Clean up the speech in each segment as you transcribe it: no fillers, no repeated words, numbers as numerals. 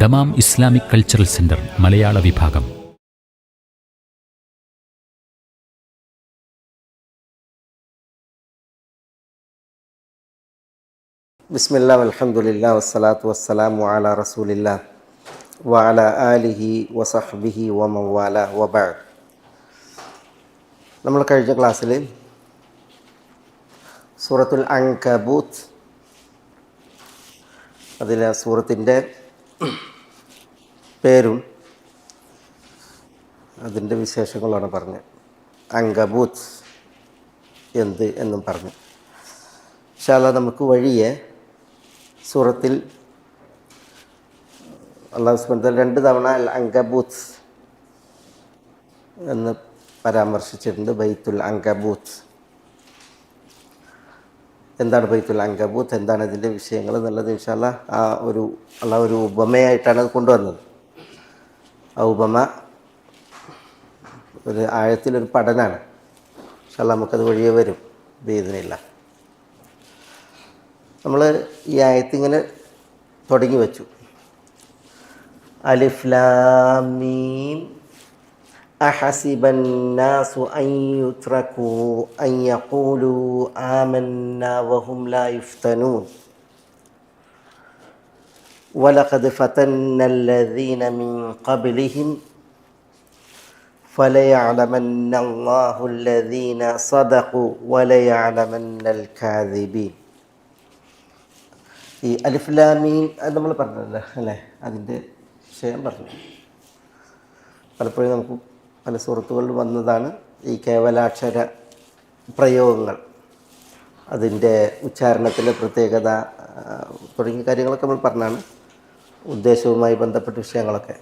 Dammam Islamic cultural centre മലയാള വിഭാഗം. ബിസ്മില്ലാ വൽഹംദുലില്ലാ വസ്സലാത്തു വസ്സലാമു അലാ റസൂലില്ലാ വഅലാ ആലിഹി വസഹ്ബിഹി വമൻവാല വബഅദ്. നമ്മൾ കഴിഞ്ഞ ക്ലാസ്സിൽ സൂറത്തുൽ അൻകബൂത്ത്, അതിലെ സൂറത്തിൻ്റെ പേരും അതിൻ്റെ വിശേഷങ്ങളാണ് പറഞ്ഞത്. അൻകബൂത്ത് എന്ത് എന്നും പറഞ്ഞു. ഇൻഷാ അല്ലാഹ് നമുക്ക് വഴിയെ സൂറത്തിൽ അല്ലാഹു സുബ്ഹാനഹു വ തആല 2 തവണ അൽ അൻകബൂത്ത് എന്ന് പരാമർശിച്ചിട്ടുണ്ട്. ബൈത്തുൽ അൻകബൂത്ത്, എന്താണ് ബൈത്തുൽ അൻകബൂത്ത്, എന്താണ് ഇതിൻ്റെ വിഷയങ്ങൾ എന്നുള്ളത് ഇൻഷാ അല്ലാഹ് അള്ളാഹ് ഒരു ഉപമയായിട്ടാണ് അത് കൊണ്ടുവന്നത്. ആ ഉപമ ഒരു ആഴത്തിലൊരു പഠനമാണ്. ഇൻഷാ അല്ലാഹ് നമുക്കത് വഴിയെ വരും ബിഇദ്നില്ലാഹ്. നമ്മൾ ഈ ആയത്തിങ്ങനെ തുടങ്ങി വെച്ചു. അലിഫ് ലാം മീം അഹസിബന്നാസു അൻ യുത്റകൂ അൻ യഖൂലൂ ആമന്നാ വഹും ലാ യുഫ്തനൂൻ വലഖദ് ഫതന്നല്ലദീന മിൻ ഖബ്ലിഹിം ഫലയഅലമന്നല്ലാഹുല്ലദീന സദഖൂ വലയഅലമന്നൽ കാദിബീൻ. ഈ അലിഫ് ലാം മീം അത് നമ്മൾ പറഞ്ഞല്ലോ അല്ലേ, അതിൻ്റെ വിഷയം പറഞ്ഞു. പലപ്പോഴും നമുക്ക് പല സൂറത്തുകളിൽ വന്നതാണ് ഈ കേവലാക്ഷര പ്രയോഗങ്ങൾ, അതിൻ്റെ ഉച്ചാരണത്തിലെ പ്രത്യേകത തുടങ്ങിയ കാര്യങ്ങളൊക്കെ നമ്മൾ പറഞ്ഞാണ്, ഉദ്ദേശവുമായി ബന്ധപ്പെട്ട വിഷയങ്ങളൊക്കെ.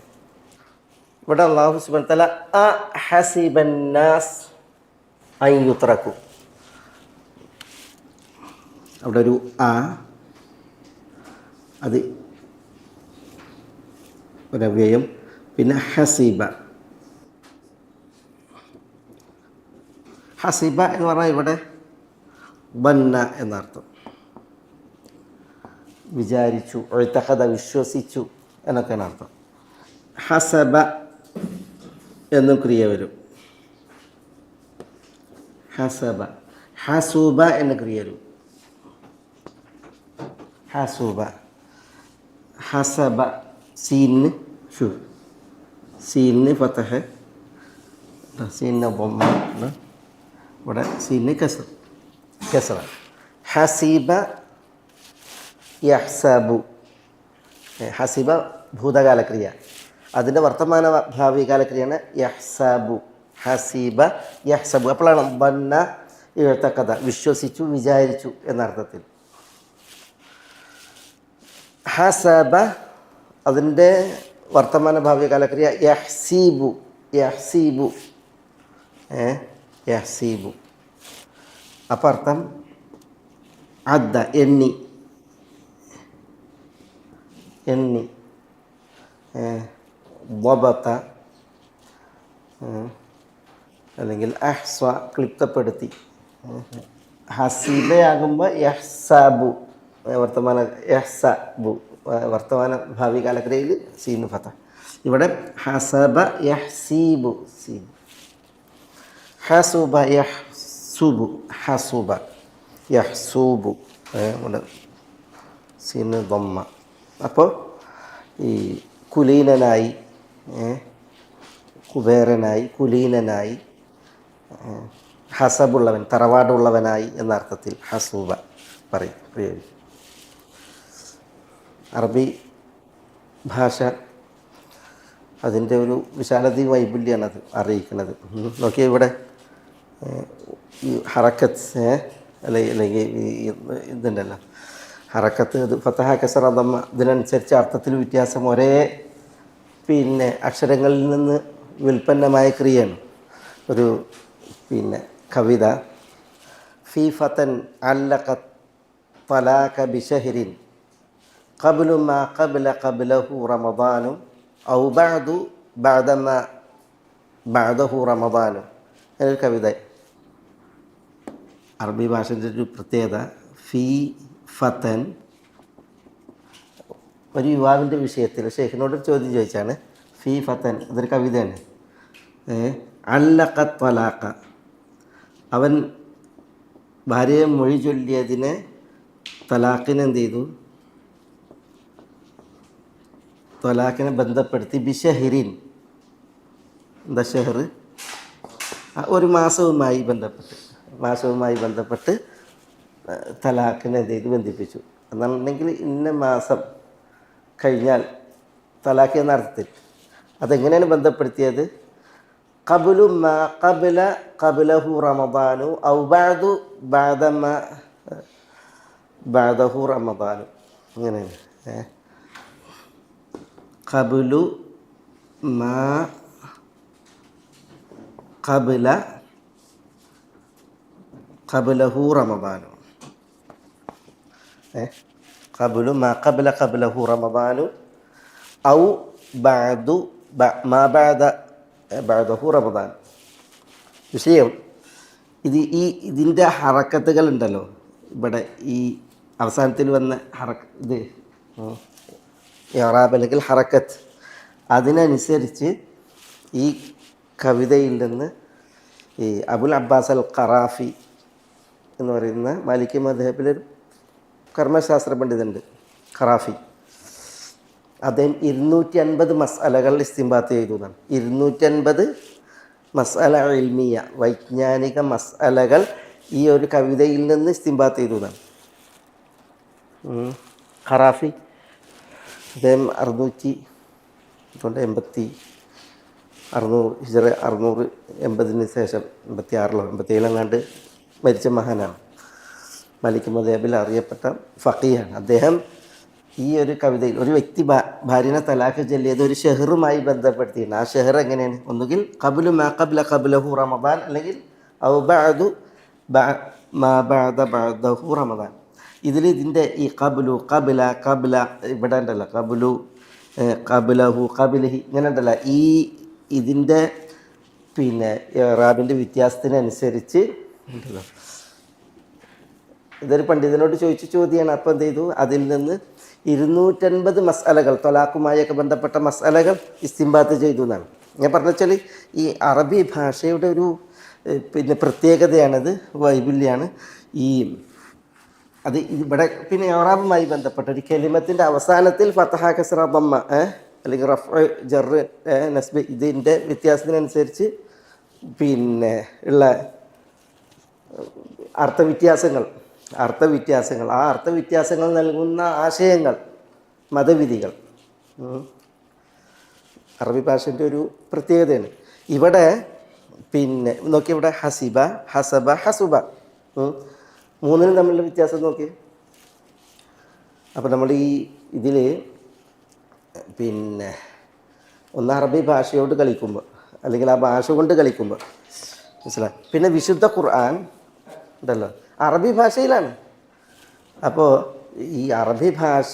ഇവിടെ അല്ലാഹു സുബ്ഹാനഹു വ തആല അഹസിബന്നാസ് അൻ യുത്റകൂ, അവിടെ ഒരു അത് ഒരവ്യയം, പിന്നെ ഹസീബ. ഹസീബ എന്ന് പറഞ്ഞാൽ ഇവിടെ ബന്ന എന്നർത്ഥം. വിചാരിച്ചു, ഒഴുത്തഹദ വിശ്വസിച്ചു എന്നൊക്കെയാണ് അർത്ഥം. ഹസബ എന്നും ക്രിയ വരും. ഹസബ, ഹസൂബ എന്ന് ക്രിയ വരും. ഹസൂബ, ഹസബ, സീന് ഷു, സീന് ഫതഹ്, സീന് ബൊമ്മ, ഇവിടെ സീന് കസ്റ. ഹസീബ യഹ്സബു, ഹസീബ ഭൂതകാലക്രിയ, അതിൻ്റെ വർത്തമാന ഭാവികാലക്രിയയാണ് യഹ്സബു. ഹസീബ യഹ്സബു, അപ്പോഴാണ് ബന്ന ഇഴത്തക്കഥ, വിശ്വസിച്ചു, വിചാരിച്ചു എന്നർത്ഥത്തിൽ. ഹസബ അതിൻ്റെ വർത്തമാന ഭാവികാലക്രിയ യഹ്സീബു, യഹ്സീബു, യഹ്സീബു. അപ്പം അർത്ഥം അദ്ദ, എണ്ണി, എണ്ണി, വബത അല്ലെങ്കിൽ അഹ്സ, ക്ലിപ്തപ്പെടുത്തി. ഹസീബയാകുമ്പോൾ യഹ്സബു, വർത്തമാന യഹ്സബു, വർത്തമാന ഭാവി കാലക്രിയയിൽ സീനു ഫത. ഇവിടെ ഹസബ യഹ്സീബു, സീൻ. ഹസുബ യഹ്സുബു, ഹസുബ യഹ്സൂബു, ഇവിടെ സീന് ദമ്മ. അപ്പോൾ ഈ കുലീനനായി, കുബേരനായി, കുലീനനായി, ഹസബുള്ളവൻ, തറവാടുള്ളവനായി എന്ന അർത്ഥത്തിൽ ഹസൂബ പറയും, പ്രയോഗിക്കും. അറബി ഭാഷ അതിൻ്റെ ഒരു വിശാലതയും വൈപുല്യമാണ് അത് അറിയിക്കുന്നത്. നോക്കിയാൽ ഇവിടെ ഈ ഹറക്കത്ത് അല്ലെങ്കിൽ ഇതുണ്ടല്ലോ, ഹറക്കത്ത്, ഇത് ഫതഹ കസ്റ ദമ്മ, ഇതിനനുസരിച്ച് അർത്ഥത്തിൽ വ്യത്യാസം, ഒരേ അക്ഷരങ്ങളിൽ നിന്ന് വ്യുൽപ്പന്നമായ ക്രിയയാണ്. ഒരു കവിത, ഫീ ഫതൻ അല്ലഖത് തലാക ബിശഹരിൻ ഖബ്ലു മാ ഖബ്ലഹു റമദാനു ഔ ബഅദു ബഅദമാ ബഅദഹു റമദാനു എന്നൊരു കവിത. അറബി ഭാഷൻ്റെ ഒരു പ്രത്യേകത, ഫീ ഫതൻ ഒരു യുവാവിൻ്റെ വിഷയത്തിൽ ഷെയ്ഖിനോട് ചോദ്യം ചോദിച്ചാണ്. ഫീ ഫത്തൻ, അതൊരു കവിതയാണ്. അല്ലഖ ത്വലാഖ, അവൻ ഭാര്യയെ മൊഴി ചൊല്ലിയതിനെ തലാഖിനെ എന്ത് ചെയ്തു, ത്വലാഖിനെ ബന്ധപ്പെടുത്തി ബിഷഹിരിൻ, എന്താ ഷെഹർ, ഒരു മാസവുമായി ബന്ധപ്പെട്ട് തലാഖിനെ എന്ത് ചെയ്തു, ബന്ധിപ്പിച്ചു. എന്നുണ്ടെങ്കിൽ ഇന്ന മാസം കഴിഞ്ഞാൽ തലാഖ് എന്ന അർത്ഥത്തിൽ. അതെങ്ങനെയാണ് ബന്ധപ്പെടുത്തിയത്? ഖബ്ലു മാ ഖബ്ലഹു റമദാനു ഔ ബഅദു ബഅദഹു റമദാനു, അങ്ങനെയാണ്. ഖബ്ലു മാ ഖബ്ലഹു റമദാനു, ഖബ്ലു മാ ഖബ്ലഹു റമദാനു ഔ ബഅദു മാ ബഅദഹു റമദാൻ. വിഷയം ഇതിൻ്റെ ഹറക്കത്തുകൾ ഉണ്ടല്ലോ, ഇവിടെ ഈ അവസാനത്തിൽ വന്ന ഇത് ഇറാബ് അല്ലെങ്കിൽ ഹറക്കത്ത്, അതിനനുസരിച്ച് ഈ കവിതയിൽ നിന്ന് ഈ അബുൽ അബ്ബാസ് അൽ ഖറാഫി എന്ന് പറയുന്ന മാലിക്കി മദ്ഹബിലൊരു കർമ്മശാസ്ത്ര പണ്ഡിതനുണ്ട്, ഖറാഫി. അദ്ദേഹം 250 മസ്അലകൾ ഇസ്തിംബാത്ത് ചെയ്തു എന്നാണ്. 250 മസ്അല ഇൽമിയ, വൈജ്ഞാനിക മസ്അലകൾ ഈ ഒരു കവിതയിൽ നിന്ന് ഇസ്തിംബാത്ത് ചെയ്തു എന്നാണ് ഖറാഫി. അദ്ദേഹം 680 ശേഷം 86 87 മരിച്ച മഹാനാണ്. മാലിക് മദ്ഹബിൽ അറിയപ്പെട്ട ഫഖീഹാണ്. അദ്ദേഹം ഈ ഒരു കവിതയിൽ ഒരു വ്യക്തി ഭാര്യനെ തലാഖ് ചൊല്ലിയത് ഒരു ഷെഹറുമായി ബന്ധപ്പെടുത്തിയിട്ടുണ്ട്. ആ ഷെഹർ എങ്ങനെയാണ്? ഒന്നുകിൽ ഖബ്ലു മാ ഖബ്ലഹു റമദാൻ, അല്ലെങ്കിൽ ഔ ബഅദു മാ ബഅദഹു റമദാൻ. ഇതിൻ്റെ ഈ ഖബ്ല ഇവിടെ ഉണ്ടല്ലോ, ഖബ്ലു ഖബ്ലഹു ഖബ്ലഹി, ഇങ്ങനെ ഉണ്ടല്ലോ. ഇതിൻ്റെ ഇറാബിൻ്റെ വ്യത്യാസത്തിനനുസരിച്ച് ഉണ്ടല്ലോ. ഇതൊരു പണ്ഡിതനോട് ചോദിച്ച ചോദ്യമാണ്. അപ്പോൾ എന്ത് ചെയ്തു, അതിൽ നിന്ന് 250 മസ്അലകൾ, തൊലാഖുമായൊക്കെ ബന്ധപ്പെട്ട മസ്അലകൾ ഇസ്തിംബാത്ത് ചെയ്തു എന്നാണ്. ഞാൻ പറഞ്ഞു വെച്ചാൽ ഈ അറബി ഭാഷയുടെ ഒരു പ്രത്യേകതയാണത്, വൈപുല്യമാണ്. അത് ഇവിടെ ഇറാബുമായി ബന്ധപ്പെട്ട ഒരു കലിമത്തിൻ്റെ അവസാനത്തിൽ ഫതഹ കസ്റ ദമ്മ അല്ലെങ്കിൽ റഫ്അ ജർ നസ്ബ്, ഇതിൻ്റെ വ്യത്യാസത്തിനനുസരിച്ച് ഉള്ള അർത്ഥവ്യത്യാസങ്ങൾ, ആ അർത്ഥവ്യത്യാസങ്ങൾ നൽകുന്ന ആശയങ്ങൾ, മതവിധികൾ അറബി ഭാഷൻ്റെ ഒരു പ്രത്യേകതയാണ്. ഇവിടെ നോക്കി, ഇവിടെ ഹസിബ, ഹസബ, ഹസുബ, മൂന്നിനും തമ്മിലുള്ള വ്യത്യാസം നോക്കി. അപ്പോൾ നമ്മൾ ഇതിൽ ഒന്ന് അറബി ഭാഷയോട് കളിക്കുമ്പോൾ, അല്ലെങ്കിൽ ആ ഭാഷ കൊണ്ട് കളിക്കുമ്പോൾ മനസ്സിലായി. പിന്നെ വിശുദ്ധ ഖുർആൻ ഉണ്ടല്ലോ, അറബി ഭാഷയിലാണ്. അപ്പോൾ ഈ അറബി ഭാഷ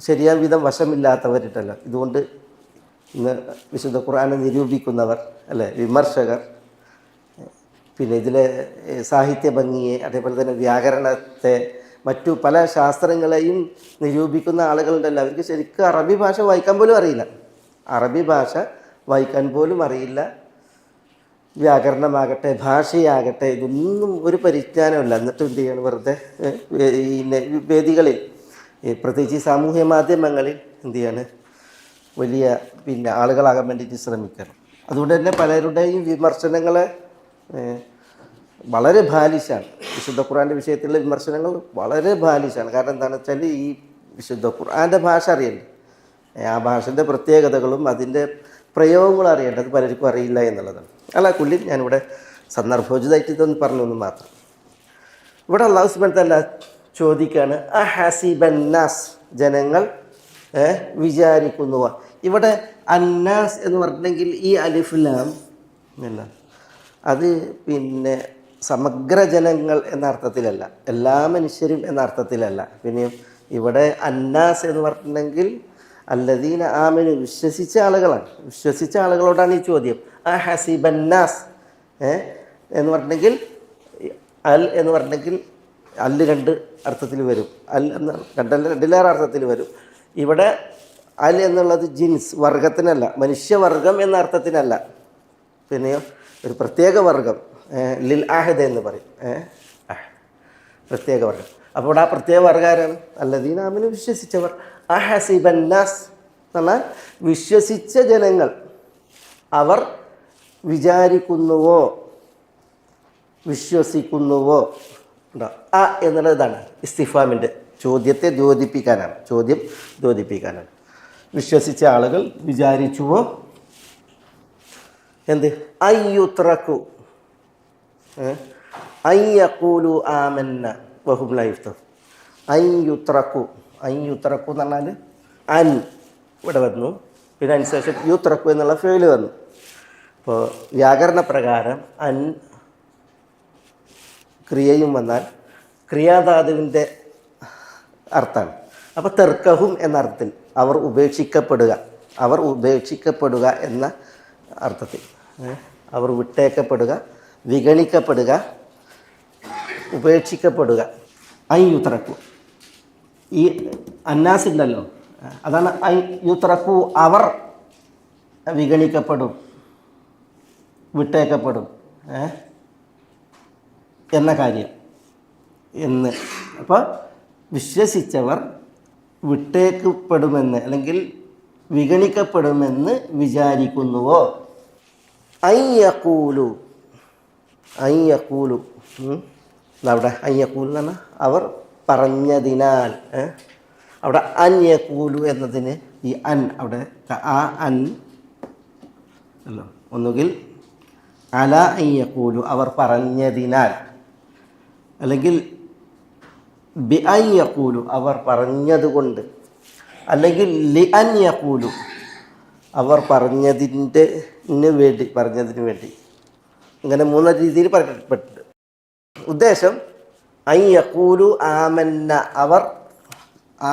ശരിയായ വിധം വശമില്ലാത്തവരുണ്ടല്ലോ, ഇതുകൊണ്ട് ഇന്ന് വിശുദ്ധ ഖുർആനെ നിരൂപിക്കുന്നവർ അല്ലേ, വിമർശകർ, പിന്നെ ഇതിലെ സാഹിത്യ ഭംഗിയെ, അതേപോലെ തന്നെ വ്യാകരണത്തെ, മറ്റു പല ശാസ്ത്രങ്ങളെയും നിരൂപിക്കുന്ന ആളുകളുണ്ടല്ലോ, അവർക്ക് ശരിക്കും അറബി ഭാഷ വായിക്കാൻ പോലും അറിയില്ല. വ്യാകരണമാകട്ടെ, ഭാഷയാകട്ടെ, ഇതൊന്നും ഒരു പരിജ്ഞാനമില്ല. എന്നിട്ട് എന്ത് ചെയ്യണം, വെറുതെ ഈ വേദികളിൽ, പ്രത്യേകിച്ച് സാമൂഹ്യ മാധ്യമങ്ങളിൽ എന്ത് ചെയ്യാണ്, വലിയ ആളുകളാകാൻ വേണ്ടിയിട്ട് ശ്രമിക്കണം. അതുകൊണ്ട് തന്നെ പലരുടെയും വിമർശനങ്ങളെ വളരെ ബാലിശാണ്. വിശുദ്ധ ഖുർആൻ്റെ വിഷയത്തിലുള്ള വിമർശനങ്ങൾ വളരെ ബാലിശാണ്. കാരണം എന്താണെന്ന് വെച്ചാൽ ഈ വിശുദ്ധ ഖുർആൻ്റെ ഭാഷ അറിയണ്ടേ, ആ ഭാഷൻ്റെ പ്രത്യേകതകളും അതിൻ്റെ പ്രയോഗങ്ങളും അറിയേണ്ടത് പലർക്കും അറിയില്ല എന്നുള്ളതാണ്. അല്ല കുല്ലി ഞാനിവിടെ സന്ദർഭോചിതമായിട്ട് ഇതൊന്ന് പറഞ്ഞു മാത്രം. ഇവിടെ അല്ലാഹു സുബ്ഹാനഹു വ തആല ചോദിക്കുകയാണ്, അഹസിബന്നാസ്, ജനങ്ങൾ വിചാരിക്കുന്നുവ. ഇവിടെ അന്നാസ് എന്ന് പറഞ്ഞിട്ടുണ്ടെങ്കിൽ ഈ അലിഫ് ലാം അല്ല, അത് സമഗ്ര ജനങ്ങൾ എന്ന അർത്ഥത്തിലല്ല, എല്ലാ മനുഷ്യരും എന്ന അർത്ഥത്തിലല്ല. പിന്നെ ഇവിടെ അന്നാസ് എന്ന് പറഞ്ഞിട്ടുണ്ടെങ്കിൽ അല്ലദീന ആമനു, വിശ്വസിച്ച ആളുകളോടാണ് ഈ ചോദ്യം. അഹസിബന്നാസ് എന്ന് പറഞ്ഞിട്ടുണ്ടെങ്കിൽ എന്ന് പറഞ്ഞിട്ടുണ്ടെങ്കിൽ അല്ല് രണ്ട് അർത്ഥത്തിൽ വരും, രണ്ടിലേറെ അർത്ഥത്തിൽ വരും. ഇവിടെ അൽ എന്നുള്ളത് ജിൻസ് വർഗത്തിനല്ല, മനുഷ്യവർഗം എന്ന അർത്ഥത്തിനല്ല. പിന്നെയോ ഒരു പ്രത്യേക വർഗം, ലിൽ ആഹദ് എന്ന് പറയും, പ്രത്യേക വർഗം. അപ്പോൾ ആ പ്രത്യേക വർഗം ആരാണ്? അല്ലദീനാമിന് വിശ്വസിച്ചവർ. അഹസിബന്നാസ് എന്ന് പറഞ്ഞാൽ വിശ്വസിച്ച ജനങ്ങൾ അവർ വിചാരിക്കുന്നുവോ വിശ്വസിക്കുന്നുവോ ഉണ്ടോ? എന്നുള്ളതാണ് ഇസ്തിഫാമിൻ്റെ ചോദ്യത്തെ ദ്യോതിപ്പിക്കാനാണ്, ചോദ്യം ദ്യോതിപ്പിക്കാനാണ്. വിശ്വസിച്ച ആളുകൾ വിചാരിച്ചുവോ എന്ത്? അയ്യുത്രക്കു അയ്യഖൂലു ആമന്ന വഹും ലാ യുഫ്തനൂൻ. അയ്യുത്രക്കു എന്ന് പറഞ്ഞാൽ അൻ ഇവിടെ വന്നു, പിന്നെ അതിനുശേഷം യുത്രക്കു എന്നുള്ള ഫേല് വന്നു. അപ്പോൾ വ്യാകരണ പ്രകാരം അൻ ക്രിയയും വന്നാൽ ക്രിയാധാതുവിൻ്റെ അർത്ഥമാണ്. അപ്പോൾ തെർക്കഹും എന്ന അർത്ഥത്തിൽ അവർ ഉപേക്ഷിക്കപ്പെടുക എന്ന അർത്ഥത്തിൽ, അവർ വിട്ടേക്കപ്പെടുക, വിഗണിക്കപ്പെടുക, ഉപേക്ഷിക്കപ്പെടുക. യുത്രക്കു ഈ അന്നാസില്ലല്ലോ, അതാണ് യുത്രക്കു അവർ വിഗണിക്കപ്പെടും, വിട്ടേക്കപ്പെടും എന്ന കാര്യം എന്ന്. അപ്പോൾ വിശ്വസിച്ചവർ വിട്ടേക്കപ്പെടുമെന്ന് അല്ലെങ്കിൽ വിഗണിക്കപ്പെടുമെന്ന് വിചാരിക്കുന്നുവോ? അയ്യഖൂലു അവിടെ അയ്യഖൂലു എന്ന് പറഞ്ഞാൽ അവർ പറഞ്ഞതിനാൽ. അവിടെ അന്യഖൂലു എന്നതിന് ഈ അൻ അവിടെ അൻ അല്ലോ, ഒന്നുകിൽ അല അയ്യഖൂലു അവർ പറഞ്ഞതിനാൽ, അല്ലെങ്കിൽ ബി അയ്യഖൂലു അവർ പറഞ്ഞതുകൊണ്ട്, അല്ലെങ്കിൽ ലി അന്യഖൂലു അവർ പറഞ്ഞതിന് വേണ്ടി. ഇങ്ങനെ 3 രീതിയിൽ പറയപ്പെട്ടിട്ടുണ്ട്. ഉദ്ദേശം അയ്യഖൂലു ആമന്ന, അവർ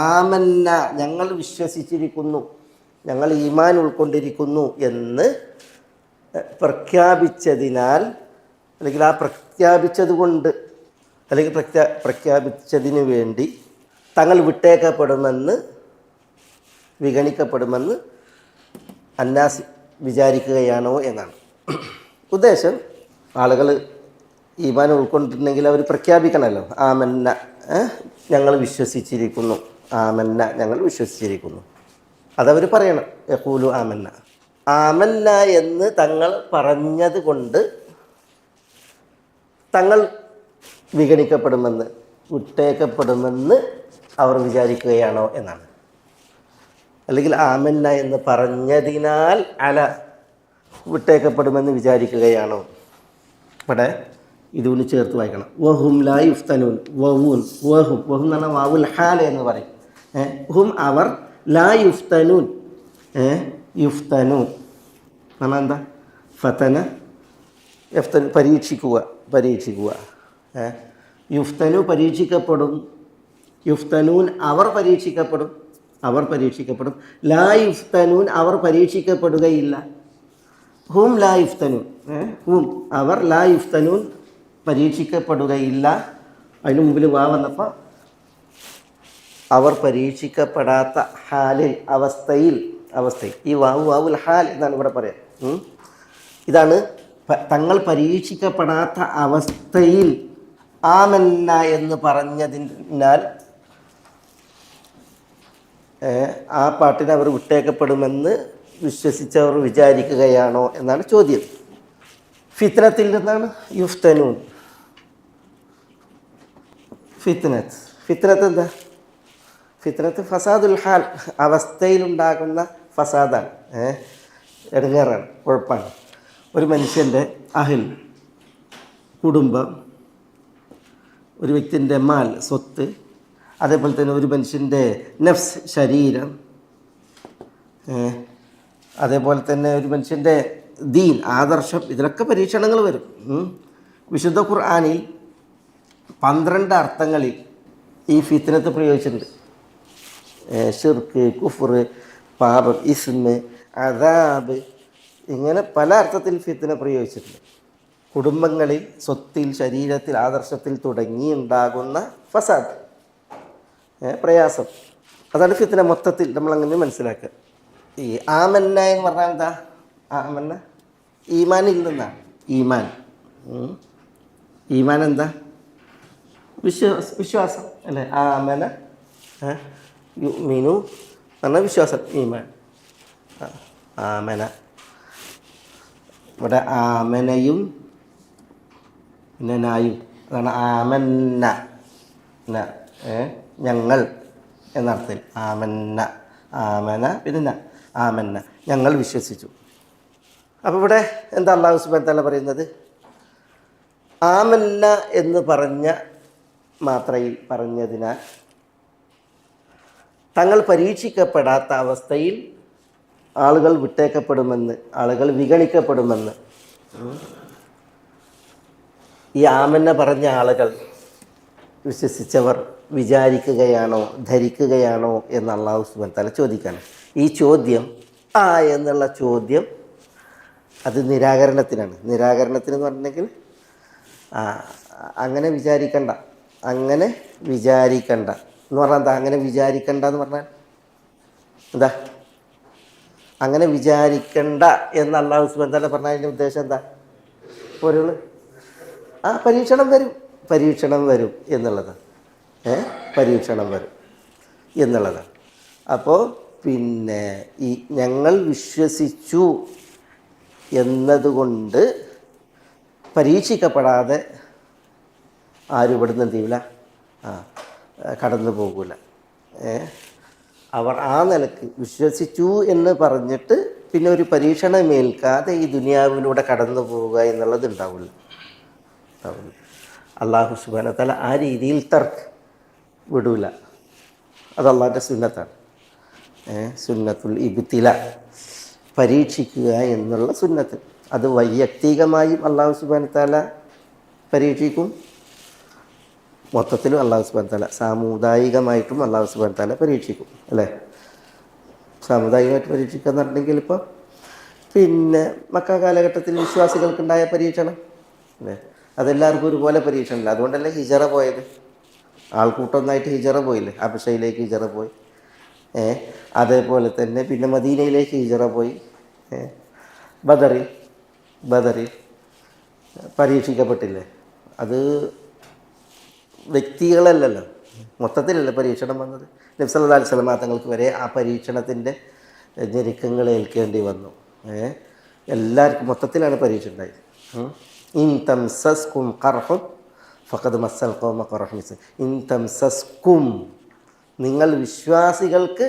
ആമന്ന ഞങ്ങൾ വിശ്വസിച്ചിരിക്കുന്നു, ഞങ്ങൾ ഈമാൻ ഉൾക്കൊണ്ടിരിക്കുന്നു എന്ന് പ്രഖ്യാപിച്ചതിനാൽ, അല്ലെങ്കിൽ ആ പ്രഖ്യാപിച്ചത് കൊണ്ട്, അല്ലെങ്കിൽ പ്രഖ്യാപിച്ചതിന് വേണ്ടി തങ്ങൾ വിട്ടേക്കപ്പെടുമെന്ന് വിഗണിക്കപ്പെടുമെന്ന് അന്നാസ് വിചാരിക്കുകയാണോ എന്നാണ് ഉദ്ദേശം. ആളുകൾ ഈമാൻ ഉൾക്കൊണ്ടിട്ടുണ്ടെങ്കിൽ അവർ പ്രഖ്യാപിക്കണമല്ലോ, ആമന്ന ഞങ്ങൾ വിശ്വസിച്ചിരിക്കുന്നു, ആമന്ന ഞങ്ങൾ വിശ്വസിച്ചിരിക്കുന്നു. അതവർ പറയണം. യഖൂലു ആമന്ന എന്ന് തങ്ങൾ പറഞ്ഞത് കൊണ്ട് തങ്ങൾ വിഗണിക്കപ്പെടുമെന്ന്, വിട്ടേക്കപ്പെടുമെന്ന് അവർ വിചാരിക്കുകയാണോ എന്നാണ്. അല്ലെങ്കിൽ ആമന്ന എന്ന് പറഞ്ഞതിനാൽ അല വിട്ടേക്കപ്പെടുമെന്ന് വിചാരിക്കുകയാണോ? ഇവിടെ ഇതുകൊണ്ട് ചേർത്ത് വായിക്കണം. വഹും ലാ യുഫ്തനൂൻ. വഹും എന്ന് പറഞ്ഞാൽ വാവുൽ ഹാൽ എന്ന് പറയും. ഹും അവർ, ലാ യുഫ്തനൂൻ യുഫ്തനൂൻ എന്നാൽ എന്താ? ഫതന യഫ്തനു പരീക്ഷിക്കുക. യുഫ്തനു പരീക്ഷിക്കപ്പെടും, യുഫ്തനൂൻ അവർ പരീക്ഷിക്കപ്പെടും. ലാ യുഫ്തനൂൻ അവർ പരീക്ഷിക്കപ്പെടുകയില്ല. ഹും ലാ യുഫ്തനൂൻ ഹും അവർ, ലാ യുഫ്തനൂൻ പരീക്ഷിക്കപ്പെടുകയില്ല. അതിന് മുമ്പിൽ വാ വന്നപ്പോൾ അവർ പരീക്ഷിക്കപ്പെടാത്ത ഹാലിൽ, അവസ്ഥയിൽ. ഈ വാവുൽ ഹാൽ എന്നാണ് ഇവിടെ പറയാം. ഇതാണ് തങ്ങൾ പരീക്ഷിക്കപ്പെടാത്ത അവസ്ഥയിൽ ആമന്ന എന്ന് പറഞ്ഞതിനാൽ ആ പാട്ടിനെ അവർ വിട്ടേക്കപ്പെടുമെന്ന് വിശ്വസിച്ചവർ വിചാരിക്കുകയാണോ എന്നാണ് ചോദ്യം. ഫിത്നത്തിൽ നിന്നാണ് യുഫ്തനൂൻ. ഫിത്നത്ത് എന്താ? ഫിത്നത്ത് ഫസാദുൽ ഹാൽ, അവസ്ഥയിലുണ്ടാകുന്ന ഫസാദാണ്, ഇടങ്ങേറാണ്, കുഴപ്പമാണ്. ഒരു മനുഷ്യൻ്റെ അഹിൽ, കുടുംബം, ഒരു വ്യക്തിൻ്റെ മാൽ, സ്വത്ത്, അതേപോലെ തന്നെ ഒരു മനുഷ്യൻ്റെ നഫ്സ്, ശരീരം, അതേപോലെ തന്നെ ഒരു മനുഷ്യൻ്റെ ദീൻ, ആദർശം, ഇതിലൊക്കെ പരീക്ഷണങ്ങൾ വരും. വിശുദ്ധ ഖുർആനിൽ 12 അർത്ഥങ്ങളിൽ ഈ ഫിത്നത്ത് പ്രയോഗിച്ചിട്ടുണ്ട്. ഷിർക്ക്, കുഫർ, പാപം, ഇസ്മ്, അദാബ്, ഇങ്ങനെ പല അർത്ഥത്തിൽ ഫിത്ന പ്രയോഗിച്ചിട്ടുണ്ട്. കുടുംബങ്ങളിൽ, സ്വത്തിൽ, ശരീരത്തിൽ, ആദർശത്തിൽ തുടങ്ങി ഉണ്ടാകുന്ന ഫസാദ്, പ്രയാസം, അതാണ് ഫിത്ന മൊത്തത്തിൽ നമ്മളങ്ങനെ മനസ്സിലാക്കുക. ഈ ആമന്ന എന്ന് പറഞ്ഞാൽ എന്താ? ആമന്ന ഈമാനിൽ നിന്നാണ്. ഈമാൻ ഈമാൻ എന്താ? വിശ്വാസം അല്ലേ? ആമന യുമിനു പറഞ്ഞാൽ വിശ്വാസം, ഈമാൻ. ആമന ഇവിടെ ആമനയും പിന്നെ നായും അതാണ് ആമന്ന. ഞങ്ങൾ എന്നർത്ഥത്തിൽ ആമന്ന, ആമന പിന്നെ ആമന്ന, ഞങ്ങൾ വിശ്വസിച്ചു. അപ്പോൾ ഇവിടെ എന്താ അല്ലാഹു സുബ്ഹാനഹു വ തആല പറയുന്നത്? ആമന്ന എന്ന് പറഞ്ഞ മാത്രയിൽ പറഞ്ഞതിനാൽ തങ്ങൾ പരീക്ഷിക്കപ്പെടാത്ത അവസ്ഥയിൽ ആളുകൾ വിട്ടേക്കപ്പെടുമെന്ന്, ആളുകൾ വിഗണിക്കപ്പെടുമെന്ന് ഈ ആമന്ന പറഞ്ഞ ആളുകൾ വിശ്വസിച്ചവർ വിചാരിക്കുകയാണോ, ധരിക്കുകയാണോ എന്ന് അല്ലാഹു സുബ്ഹാനഹു വ തആല ചോദിക്കണം. ഈ ചോദ്യം എന്നുള്ള ചോദ്യം അത് നിരാകരണത്തിനാണ്. നിരാകരണത്തിന് എന്ന് പറഞ്ഞിട്ടുണ്ടെങ്കിൽ അങ്ങനെ വിചാരിക്കണ്ട, അങ്ങനെ വിചാരിക്കണ്ട എന്ന് പറഞ്ഞാൽ എന്താ? അങ്ങനെ വിചാരിക്കണ്ട എന്ന് പറഞ്ഞാൽ എന്താ? അങ്ങനെ വിചാരിക്കണ്ട എന്ന് അല്ലാഹു സുബ്ഹാനഹു വ തആല പറഞ്ഞതിൻ്റെ ഉദ്ദേശം എന്താ? പൊരുൾ പരീക്ഷണം വരും, പരീക്ഷണം വരും എന്നുള്ളതാണ്. പരീക്ഷണം വരും എന്നുള്ളതാണ്. അപ്പോൾ പിന്നെ ഈ ഞങ്ങൾ വിശ്വസിച്ചു എന്നതുകൊണ്ട് പരീക്ഷിക്കപ്പെടാതെ ആരും ഇവിടുന്ന് എന്ത് ചെയ്യില്ല, കടന്നു പോകില്ല. അവർ ആ നിലക്ക് വിശ്വസിച്ചു എന്ന് പറഞ്ഞിട്ട് പിന്നെ ഒരു പരീക്ഷണമേൽക്കാതെ ഈ ദുനിയാവിലൂടെ കടന്നു പോവുക എന്നുള്ളത് ഉണ്ടാവില്ല. അല്ലാഹു സുബ്ഹാനഹു വ തആല ആ രീതിയിൽ തർക്ക് വിടൂല. അത് അള്ളാഹിൻ്റെ സുന്നത്താണ്. സുന്നത്തുൽ ഇബ്തില, പരീക്ഷിക്കുക എന്നുള്ള സുന്നത്ത്. അത് വൈയക്തികമായും അല്ലാഹു സുബ്ഹാനഹു വ തആല പരീക്ഷിക്കും, മൊത്തത്തിലും അല്ലാഹു സുബ്ഹാനഹു വ തആല സാമുദായികമായിട്ടും അല്ലാഹു സുബ്ഹാനഹു വ തആല പരീക്ഷിക്കും അല്ലേ? സാമുദായികമായിട്ട് പരീക്ഷിക്കുക എന്ന് പറഞ്ഞിട്ടുണ്ടെങ്കിൽ ഇപ്പോൾ പിന്നെ മക്ക കാലഘട്ടത്തിൽ വിശ്വാസികൾക്കുണ്ടായ പരീക്ഷണം അല്ലേ? അതെല്ലാവർക്കും ഒരുപോലെ പരീക്ഷണമില്ല. അതുകൊണ്ടല്ലേ ഹിജറ പോയത്. ആൾക്കൂട്ടൊന്നായിട്ട് ഹിജറ പോയില്ലേ? ഹബശയിലേക്ക് ഹിജറ പോയി. അതേപോലെ തന്നെ പിന്നെ മദീനയിലേക്ക് ഹിജറ പോയി. ബദറിൽ പരീക്ഷിക്കപ്പെട്ടില്ലേ? അത് വ്യക്തികളല്ലല്ലോ, മൊത്തത്തിലല്ലേ പരീക്ഷണം വന്നത്. നബി സല്ലല്ലാഹു അലൈഹി വസല്ലം തങ്ങൾക്ക് വരെ ആ പരീക്ഷണത്തിൻ്റെ ഞെരുക്കങ്ങൾ ഏൽക്കേണ്ടി വന്നു. എല്ലാവർക്കും മൊത്തത്തിലാണ് പരീക്ഷ ഉണ്ടായത്. ഇൻ തംസസ്കും ഖർഹുൻ ഫഖദ് മസ്സൽ ഖൗമ ഖർഹുൻ മിസ്ൽ. ഇൻ തംസസ്കും, നിങ്ങൾ വിശ്വാസികൾക്ക്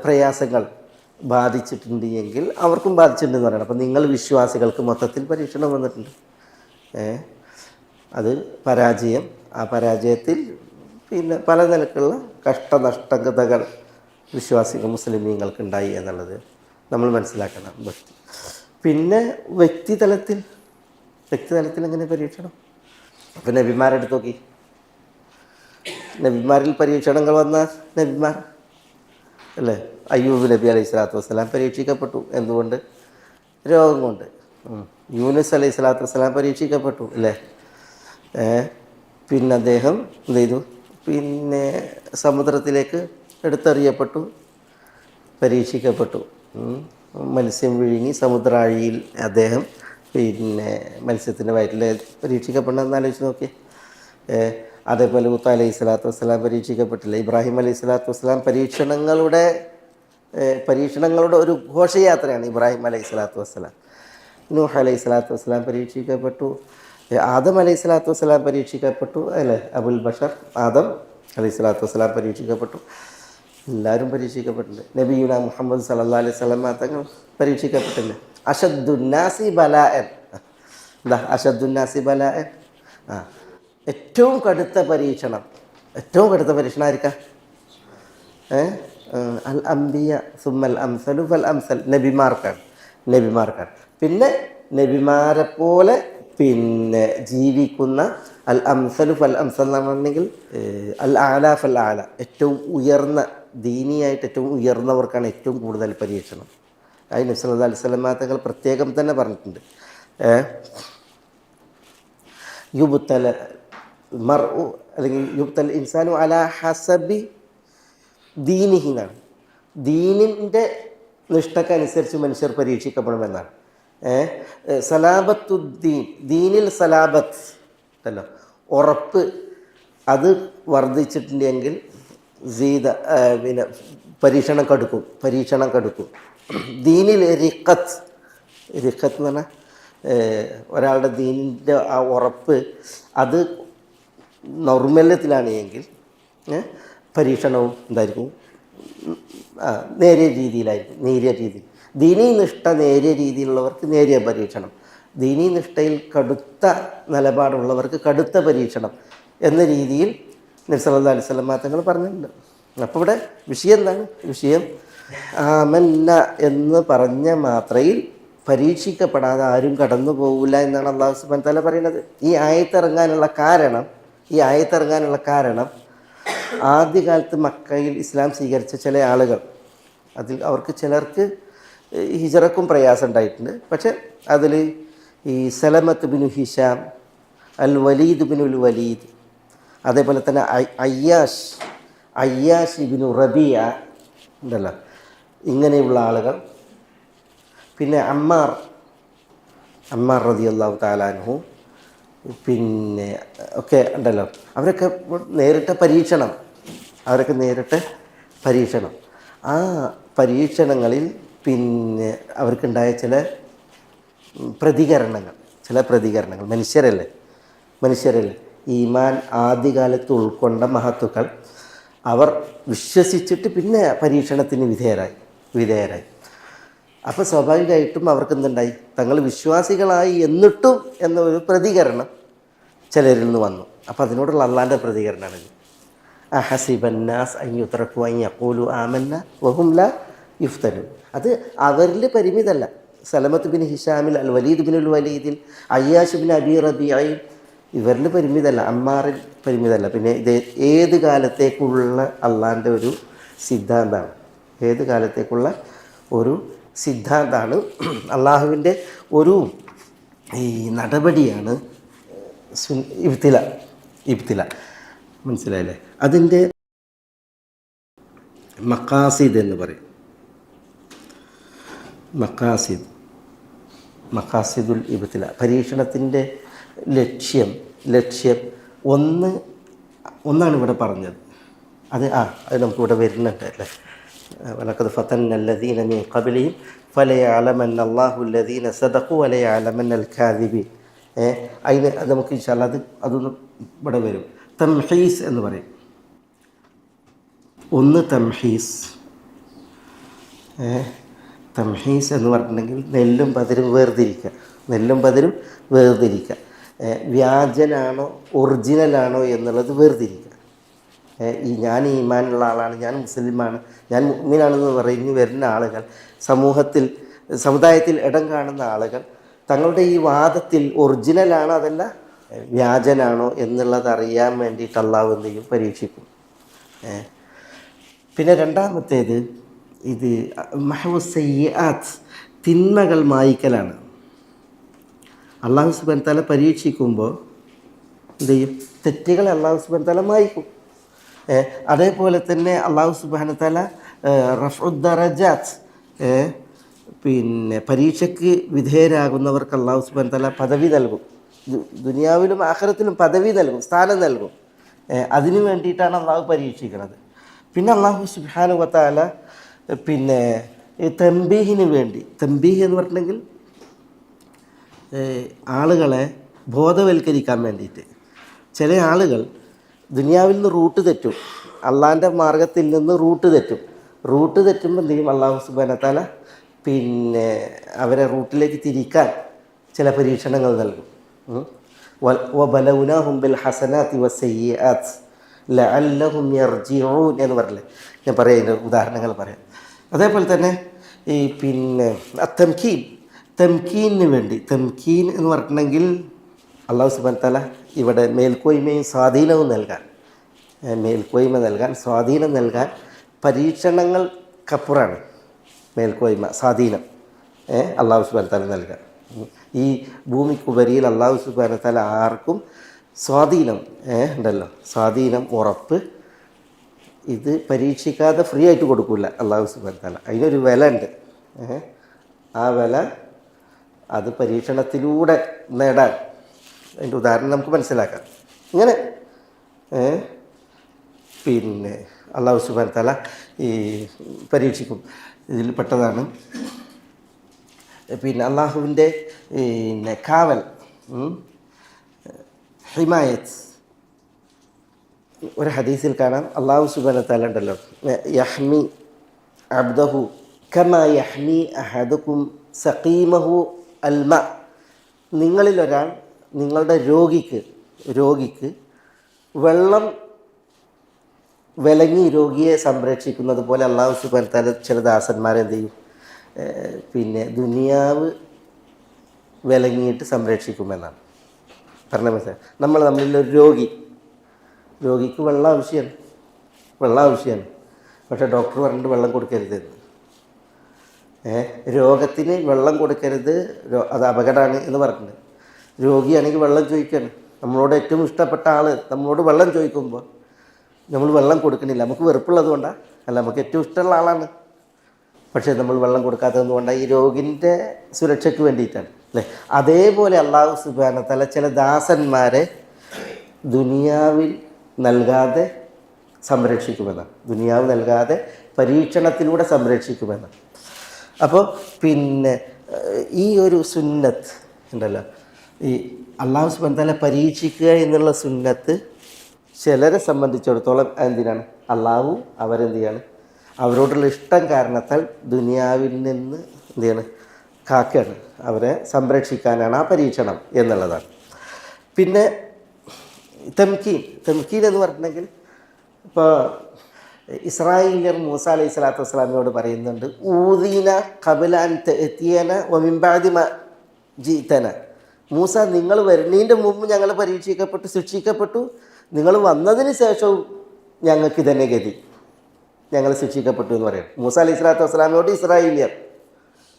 പ്രയാസങ്ങൾ ബാധിച്ചിട്ടുണ്ട് എങ്കിൽ അവർക്കും ബാധിച്ചിട്ടുണ്ടെന്ന് പറയണം. അപ്പോൾ നിങ്ങൾ വിശ്വാസികൾക്ക് മൊത്തത്തിൽ പരീക്ഷണം വന്നിട്ടുണ്ട്. അത് പരാജയം, ആ പരാജയത്തിൽ പിന്നെ പല നിലക്കുള്ള കഷ്ടനഷ്ടതകൾ വിശ്വാസികൾ മുസ്ലിമീങ്ങൾക്കുണ്ടായി എന്നുള്ളത് നമ്മൾ മനസ്സിലാക്കണം. പിന്നെ വ്യക്തിതലത്തിൽ എങ്ങനെ പരീക്ഷണം? അപ്പോൾ നബിമാരെടുത്ത് നോക്കി, നബിമാരിൽ പരീക്ഷണങ്ങൾ വന്ന നബിമാർ അല്ലേ? അയ്യൂബ് നബി അലൈഹി സ്വലാത്തു വസ്സലാം പരീക്ഷിക്കപ്പെട്ടു. എന്തുകൊണ്ട്? രോഗം കൊണ്ട്. യൂനുസ് അലൈഹി സ്വലാത്തു വസ്സലാം പരീക്ഷിക്കപ്പെട്ടു അല്ലേ? പിന്നെ അദ്ദേഹം എന്ത് ചെയ്തു? പിന്നെ സമുദ്രത്തിലേക്ക് എടുത്തെറിയപ്പെട്ടു, പരീക്ഷിക്കപ്പെട്ടു. മത്സ്യം വിഴുങ്ങി സമുദ്രാഴിയിൽ അദ്ദേഹം പിന്നെ മത്സ്യത്തിൻ്റെ വയറ്റിൽ പരീക്ഷിക്കപ്പെടണമെന്ന് ആലോചിച്ച് നോക്കി. അതേപോലെ മൂസ അലൈഹി സ്വലാത്തു വസ്സലാം പരീക്ഷിക്കപ്പെട്ടില്ല. ഇബ്രാഹിം അലൈഹി സ്വലാത്തു വസ്സലാം പരീക്ഷണങ്ങളുടെ ഒരു ഘോഷയാത്രയാണ് ഇബ്രാഹിം അലൈഹി സ്വലാത്തു വസ്സലാം. നൂഹ് അലൈഹി സ്വലാത്തു വസ്സലാം പരീക്ഷിക്കപ്പെട്ടു. ആദം അലൈഹി സ്വലാത്തു വസ്സലാം പരീക്ഷിക്കപ്പെട്ടു അല്ലേ? അബുൽ ബഷർ ആദം അലൈഹി സ്വലാത്തു വസ്സലാം പരീക്ഷിക്കപ്പെട്ടു. എല്ലാവരും പരീക്ഷിക്കപ്പെട്ടില്ല. നബിയുന മുഹമ്മദ് സല്ലല്ലാഹു അലൈഹി വസല്ലം തങ്ങൾ പരീക്ഷിക്കപ്പെട്ടില്ല. അഷദ്ദുന്നാസി ബലാഅൻ, എന്താ അഷദ്ദുന്നാസി ബലാഅൻ? ഏറ്റവും കടുത്ത പരീക്ഷണം ആയിരിക്കാം? അൽ അംബിയ സുമ്മൽ അംസലു ഫൽ അംസൽ, നബിമാർക്കാണ്. പിന്നെ നബിമാരെ പോലെ പിന്നെ ജീവിക്കുന്ന അൽ അംസലു ഫൽ അംസൽ എന്ന് പറഞ്ഞിട്ടുണ്ടെങ്കിൽ അൽ ആല ഫൽ ആല, ഏറ്റവും ഉയർന്ന ദീനിയായിട്ട് ഏറ്റവും ഉയർന്നവർക്കാണ് ഏറ്റവും കൂടുതൽ പരീക്ഷണം. നബി സല്ലല്ലാഹു അലൈഹി വസല്ലം തങ്ങൾ പ്രത്യേകം തന്നെ പറഞ്ഞിട്ടുണ്ട്, യുബ്തല മർഉ അല്ലെങ്കിൽ യുബ്തൽ ഇൻസാനു അലാ ഹസബി ദീനിഹി എന്നാണ്. ദീനിൻ്റെ നിഷ്ഠക്കനുസരിച്ച് മനുഷ്യർ പരീക്ഷിക്കപ്പെടുമെന്നാണ്. സലാബത്തുദ്ദീൻ, ദീനിൽ സലാബത്ത് അല്ലോ, ഉറപ്പ് അത് വർദ്ധിച്ചിട്ടുണ്ടെങ്കിൽ പിന്നെ പരീക്ഷണം കടുക്കും. ദീനിൽ റിഖത്ത് എന്ന് പറഞ്ഞാൽ ഒരാളുടെ ദീനിൻ്റെ ആ ഉറപ്പ് അത് നൗർമല്യത്തിലാണ് എങ്കിൽ പരീക്ഷണവും എന്തായിരിക്കും, നേരിയ രീതിയിൽ. ദീനീ നിഷ്ഠ നേരിയ രീതിയിലുള്ളവർക്ക് നേരിയ പരീക്ഷണം, ദീനീ നിഷ്ഠയിൽ കടുത്ത നിലപാടുള്ളവർക്ക് കടുത്ത പരീക്ഷണം എന്ന രീതിയിൽ നബി സല്ലല്ലാഹു അലൈഹി വസല്ലം തങ്ങൾ പറഞ്ഞിട്ടുണ്ട്. അപ്പോൾ ഇവിടെ വിഷയം എന്താണ്? വിഷയം ആമന്ന എന്ന് പറഞ്ഞ മാത്രയിൽ പരീക്ഷിക്കപ്പെടാതെ ആരും കടന്നു പോകില്ല എന്നാണ് അല്ലാഹു സുബ്ഹാനഹു വ തആല പറയുന്നത്. ഈ ആയത്തിറങ്ങാനുള്ള കാരണം ആദ്യകാലത്ത് മക്കയിൽ ഇസ്ലാം സ്വീകരിച്ച ചില ആളുകൾ, അവർക്ക് ചിലർക്ക് ഹിജറക്കും പ്രയാസം ഉണ്ടായിട്ടുണ്ട്. പക്ഷെ അതിൽ ഈ സലമത്ത് ബിനു ഹിഷാം, അൽ വലീദ് ബിനുൽ വലീദ്, അതേപോലെ തന്നെ അയ്യാഷ് ഇബ്നു റബിയ ഉണ്ടല്ലോ, ഇങ്ങനെയുള്ള ആളുകൾ, പിന്നെ അമ്മാർ റളിയല്ലാഹു തആല അൻഹു, പിന്നെ ഒക്കെ ഉണ്ടല്ലോ, അവരൊക്കെ നേരിട്ട പരീക്ഷണം. ആ പരീക്ഷണങ്ങളിൽ പിന്നെ അവർക്കുണ്ടായ ചില പ്രതികരണങ്ങൾ മനുഷ്യരല്ലേ ഈമാൻ ആദ്യകാലത്ത് ഉൾക്കൊണ്ട മഹത്തുക്കൾ അവർ വിശ്വസിച്ചിട്ട് പിന്നെ പരീക്ഷണത്തിന് വിധേയരായി. അപ്പോൾ സ്വാഭാവികമായിട്ടും അവർക്ക് എന്തുണ്ടായി? തങ്ങൾ വിശ്വാസികളായി എന്നിട്ടും എന്നൊരു പ്രതികരണം ചിലരിൽ നിന്ന് വന്നു. അപ്പോൾ അതിനോടുള്ള അള്ളാൻ്റെ പ്രതികരണമാണിത്. അഹസിബന്നാസ് അൻ യുത്രകു അൻ യഖൂലു ആമന്ന വഹും ലാ യുഫ്തനൂൻ. അത് അവരിൽ പരിമിതമല്ല. സലമത്ത് ബിൻ ഹിഷാമിൽ, അൽ വലീദ് ബിനുൽ വലീദിൽ, അയ്യാഷ് ബിൻ അബി റബീഅയിൽ, ഇവരിൽ പരിമിതമല്ല, അമ്മാറിൽ പരിമിതമല്ല. പിന്നെ ഇത് ഏത് കാലത്തേക്കുള്ള അള്ളാൻ്റെ ഒരു സിദ്ധാന്തമാണ്, അള്ളാഹുവിൻ്റെ ഒരു ഈ നടപടിയാണ് ഇബ്തില. മനസ്സിലായില്ലേ? അതിൻ്റെ മഖാസിദ് എന്ന് പറയും. മഖാസിദുൽ ഇബ്തില, പരീക്ഷണത്തിൻ്റെ ലക്ഷ്യം ഒന്നാണ് ഇവിടെ പറഞ്ഞത്. അത് നമുക്കിവിടെ വരുന്നുണ്ട് അല്ലേ. വലഖദ് ഫതന്ന അല്ലദീന മിൻ ഖബ്ലിഹിം ഫലയഅലമന്ന അല്ലാഹു അല്ലദീന സദഖു വലയഅലമന്ന അൽ കാദിബീൻ. അതിന് നമുക്ക് ഇൻഷാ അല്ലാഹ് അതൊന്ന് ഇവിടെ വരും. തംഹീസ് എന്ന് പറയും. ഒന്ന് തംഹീസ് എന്ന് പറഞ്ഞിട്ടുണ്ടെങ്കിൽ നെല്ലും പതിരും വേർതിരിക്കുക. വ്യാജനാണോ ഒറിജിനലാണോ എന്നുള്ളത് വേർതിരിക്കുക. ഞാൻ ഈമാനുള്ള ആളാണ്, ഞാൻ മുസ്ലിമാണ്, ഞാൻ മുഅ്മിനാണെന്ന് പറഞ്ഞ് വരുന്ന ആളുകൾ, സമുദായത്തിൽ ഇടം കാണുന്ന ആളുകൾ തങ്ങളുടെ ഈ വാദത്തിൽ ഒറിജിനലാണോ അതല്ല വ്യാജനാണോ എന്നുള്ളത് അറിയാൻ വേണ്ടിയിട്ട് അള്ളാഹു എന്ത് ചെയ്യും? പരീക്ഷിക്കും. പിന്നെ രണ്ടാമത്തേത് ഇത് മഹ്വു സയ്യിആത്ത്, തിന്മകൾ മായ്ക്കലാണ്. അള്ളാഹു സുബ്ഹാനഹു വ തആല പരീക്ഷിക്കുമ്പോൾ എന്ത് ചെയ്യും? തെറ്റുകൾ അള്ളാഹു സുബ്ഹാനഹു വ തആല മായ്ക്കും. അതേപോലെ തന്നെ അള്ളാഹു സുബ്ഹാനഹു വ തആല റഫ്ഉദ് ദറജാത്ത്, പിന്നെ പരീക്ഷയ്ക്ക് വിധേയരാകുന്നവർക്ക് അള്ളാഹു സുബ്ഹാനഹു വ തആല പദവി നൽകും. ദുനിയാവിലും ആഖിറത്തിലും പദവി നൽകും, സ്ഥാനം നൽകും. അതിനു വേണ്ടിയിട്ടാണ് അള്ളാഹു പരീക്ഷിക്കുന്നത്. പിന്നെ അള്ളാഹു സുബ്ഹാനഹു വ തആല പിന്നെ തംബീഹിന് വേണ്ടി, തംബീഹ് എന്ന് പറഞ്ഞിട്ടുണ്ടെങ്കിൽ ആളുകളെ ബോധവൽക്കരിക്കാൻ വേണ്ടിയിട്ട്. ചില ആളുകൾ ദുനിയാവിൽ നിന്ന് റൂട്ട് തെറ്റും, അള്ളാൻ്റെ മാർഗത്തിൽ നിന്ന് റൂട്ട് തെറ്റുമ്പോൾ എന്ത് ചെയ്യും? അള്ളാഹു സുബ്ഹാനഹു വ തആല പിന്നെ അവരെ റൂട്ടിലേക്ക് തിരിക്കാൻ ചില പരീക്ഷണങ്ങൾ നൽകും. വബലൗനാഹും ബിൽ ഹസനാതി വസ്സയ്യിആത്ത് ലഅല്ലഹും യർജിഊൻ എന്ന് പറഞ്ഞില്ലേ. ഞാൻ പറയാം, ഇതിൻ്റെ ഉദാഹരണങ്ങൾ പറയാം. അതേപോലെ തന്നെ ഈ പിന്നെ തംകീന് വേണ്ടി, തംകീൻ എന്ന് പറഞ്ഞിട്ടുണ്ടെങ്കിൽ അള്ളാഹു സുബ്ഹാനഹു വ തആല ഇവിടെ മേൽക്കോയ്മയും സ്വാധീനവും സ്വാധീനം നൽകാൻ പരീക്ഷണങ്ങൾക്കപ്പുറമാണ് മേൽക്കോയ്മ, സ്വാധീനം അള്ളാഹു സുബ്ഹാനഹു വ തആല നൽകാൻ. ഈ ഭൂമിക്കുപരിയിൽ അള്ളാഹു സുബ്ഹാനഹു വ തആല ആർക്കും സ്വാധീനം ഉണ്ടല്ലോ, സ്വാധീനം, ഉറപ്പ് ഇത് പരീക്ഷിക്കാതെ ഫ്രീ ആയിട്ട് കൊടുക്കില്ല അള്ളാഹു സുബ്ഹാനഹു വ തആല. അതിനൊരു വില ഉണ്ട്. ആ വില അത് പരീക്ഷണത്തിലൂടെ നേടാൻ അതിൻ്റെ ഉദാഹരണം നമുക്ക് മനസ്സിലാക്കാം. ഇങ്ങനെ പിന്നെ അള്ളാഹു സുബ്ഹാനഹു വ തആല ഈ പരീക്ഷിക്കും. ഇതിൽ പെട്ടതാണ് പിന്നെ അള്ളാഹുവിൻ്റെ പിന്നെ കാവൽ, ഹിമായത്ത്. ഒരു ഹദീസിൽ കാണാം അള്ളാഹു സുബ്ഹാനഹു വ തആല ഉണ്ടല്ലോ, യഹ്മി അബ്ദഹു കമാ യഹ്മി അഹദുക്കും സഖീമഹു അൽമ. നിങ്ങളിലൊരാൾ നിങ്ങളുടെ രോഗിക്ക് വെള്ളം വിലങ്ങി രോഗിയെ സംരക്ഷിക്കുന്നത് പോലെ അള്ളാഹു സുബ്ഹാനഹു വ തആല ചില ദാസന്മാരെ എന്ത് ചെയ്യും, പിന്നെ ദുനിയാവ് വിലങ്ങിയിട്ട് സംരക്ഷിക്കുമെന്നാണ് പറഞ്ഞ മനസ്സിലായി. നമ്മളിലൊരു രോഗിക്ക് വെള്ളം ആവശ്യമാണ്. പക്ഷേ ഡോക്ടർ പറഞ്ഞിട്ട് വെള്ളം കൊടുക്കരുതെന്ന്. രോഗത്തിന് വെള്ളം കൊടുക്കരുത്, അത് അപകടമാണ് എന്ന് പറഞ്ഞിട്ടുണ്ട്. രോഗിയാണെങ്കിൽ വെള്ളം ചോദിക്കുകയാണ്, നമ്മളോട് ഏറ്റവും ഇഷ്ടപ്പെട്ട ആൾ നമ്മളോട് വെള്ളം ചോദിക്കുമ്പോൾ നമ്മൾ വെള്ളം കൊടുക്കണില്ല. നമുക്ക് വെറുപ്പുള്ളത് കൊണ്ടാണ് അല്ല, നമുക്ക് ഏറ്റവും ഇഷ്ടമുള്ള ആളാണ്. പക്ഷേ നമ്മൾ വെള്ളം കൊടുക്കാത്തത് കൊണ്ടാണ്, ഈ രോഗിൻ്റെ സുരക്ഷയ്ക്ക് വേണ്ടിയിട്ടാണ് അല്ലേ. അതേപോലെ അള്ളാഹു സുബ്ഹാനഹു വ തആല ചില ദാസന്മാരെ ദുനിയാവിൽ നൽകാതെ സംരക്ഷിക്കുമെന്നാണ്, ദുനിയാവ് നൽകാതെ പരീക്ഷണത്തിലൂടെ സംരക്ഷിക്കുമെന്നാണ്. അപ്പോൾ പിന്നെ ഈ ഒരു സുന്നത്ത് ഉണ്ടല്ലോ, ഈ അള്ളാഹു സുബ്ഹാനഹു വ തആല പരീക്ഷിക്കുക എന്നുള്ള സുന്നത്ത് ചിലരെ സംബന്ധിച്ചിടത്തോളം എന്തിനാണ്, അള്ളാഹു അവരെന്ത് ചെയ്യാണ്, അവരോടുള്ള ഇഷ്ടം കാരണത്താൽ ദുനിയാവിൽ നിന്ന് എന്ത് ചെയ്യാണ്, കാക്കുകയാണ്, അവരെ സംരക്ഷിക്കാനാണ് ആ പരീക്ഷണം എന്നുള്ളതാണ്. പിന്നെ തംകീൻ എന്ന് പറഞ്ഞിട്ടുണ്ടെങ്കിൽ, ഇപ്പോൾ ഇസ്രായേലിയർ മൂസ അലൈഹി സ്വലാത്തു വസ്സലാമിനോട് പറയുന്നുണ്ട്, ഊദീന ഖബല അൻ തഅതിയന വമിൻ ബഅദി മാ ജീതന. മൂസ, നിങ്ങൾ വരുന്നതിൻ്റെ മുമ്പ് ഞങ്ങൾ പരീക്ഷിക്കപ്പെട്ടു, ശിക്ഷിക്കപ്പെട്ടു, നിങ്ങൾ വന്നതിന് ശേഷവും ഞങ്ങൾക്ക് ഇതന്നെ ഗതി, ഞങ്ങൾ ശിക്ഷിക്കപ്പെട്ടു എന്ന് പറയും മൂസ അലൈഹി സ്വലാത്തു വസ്സലാമിനോട് ഇസ്രായേലിയർ.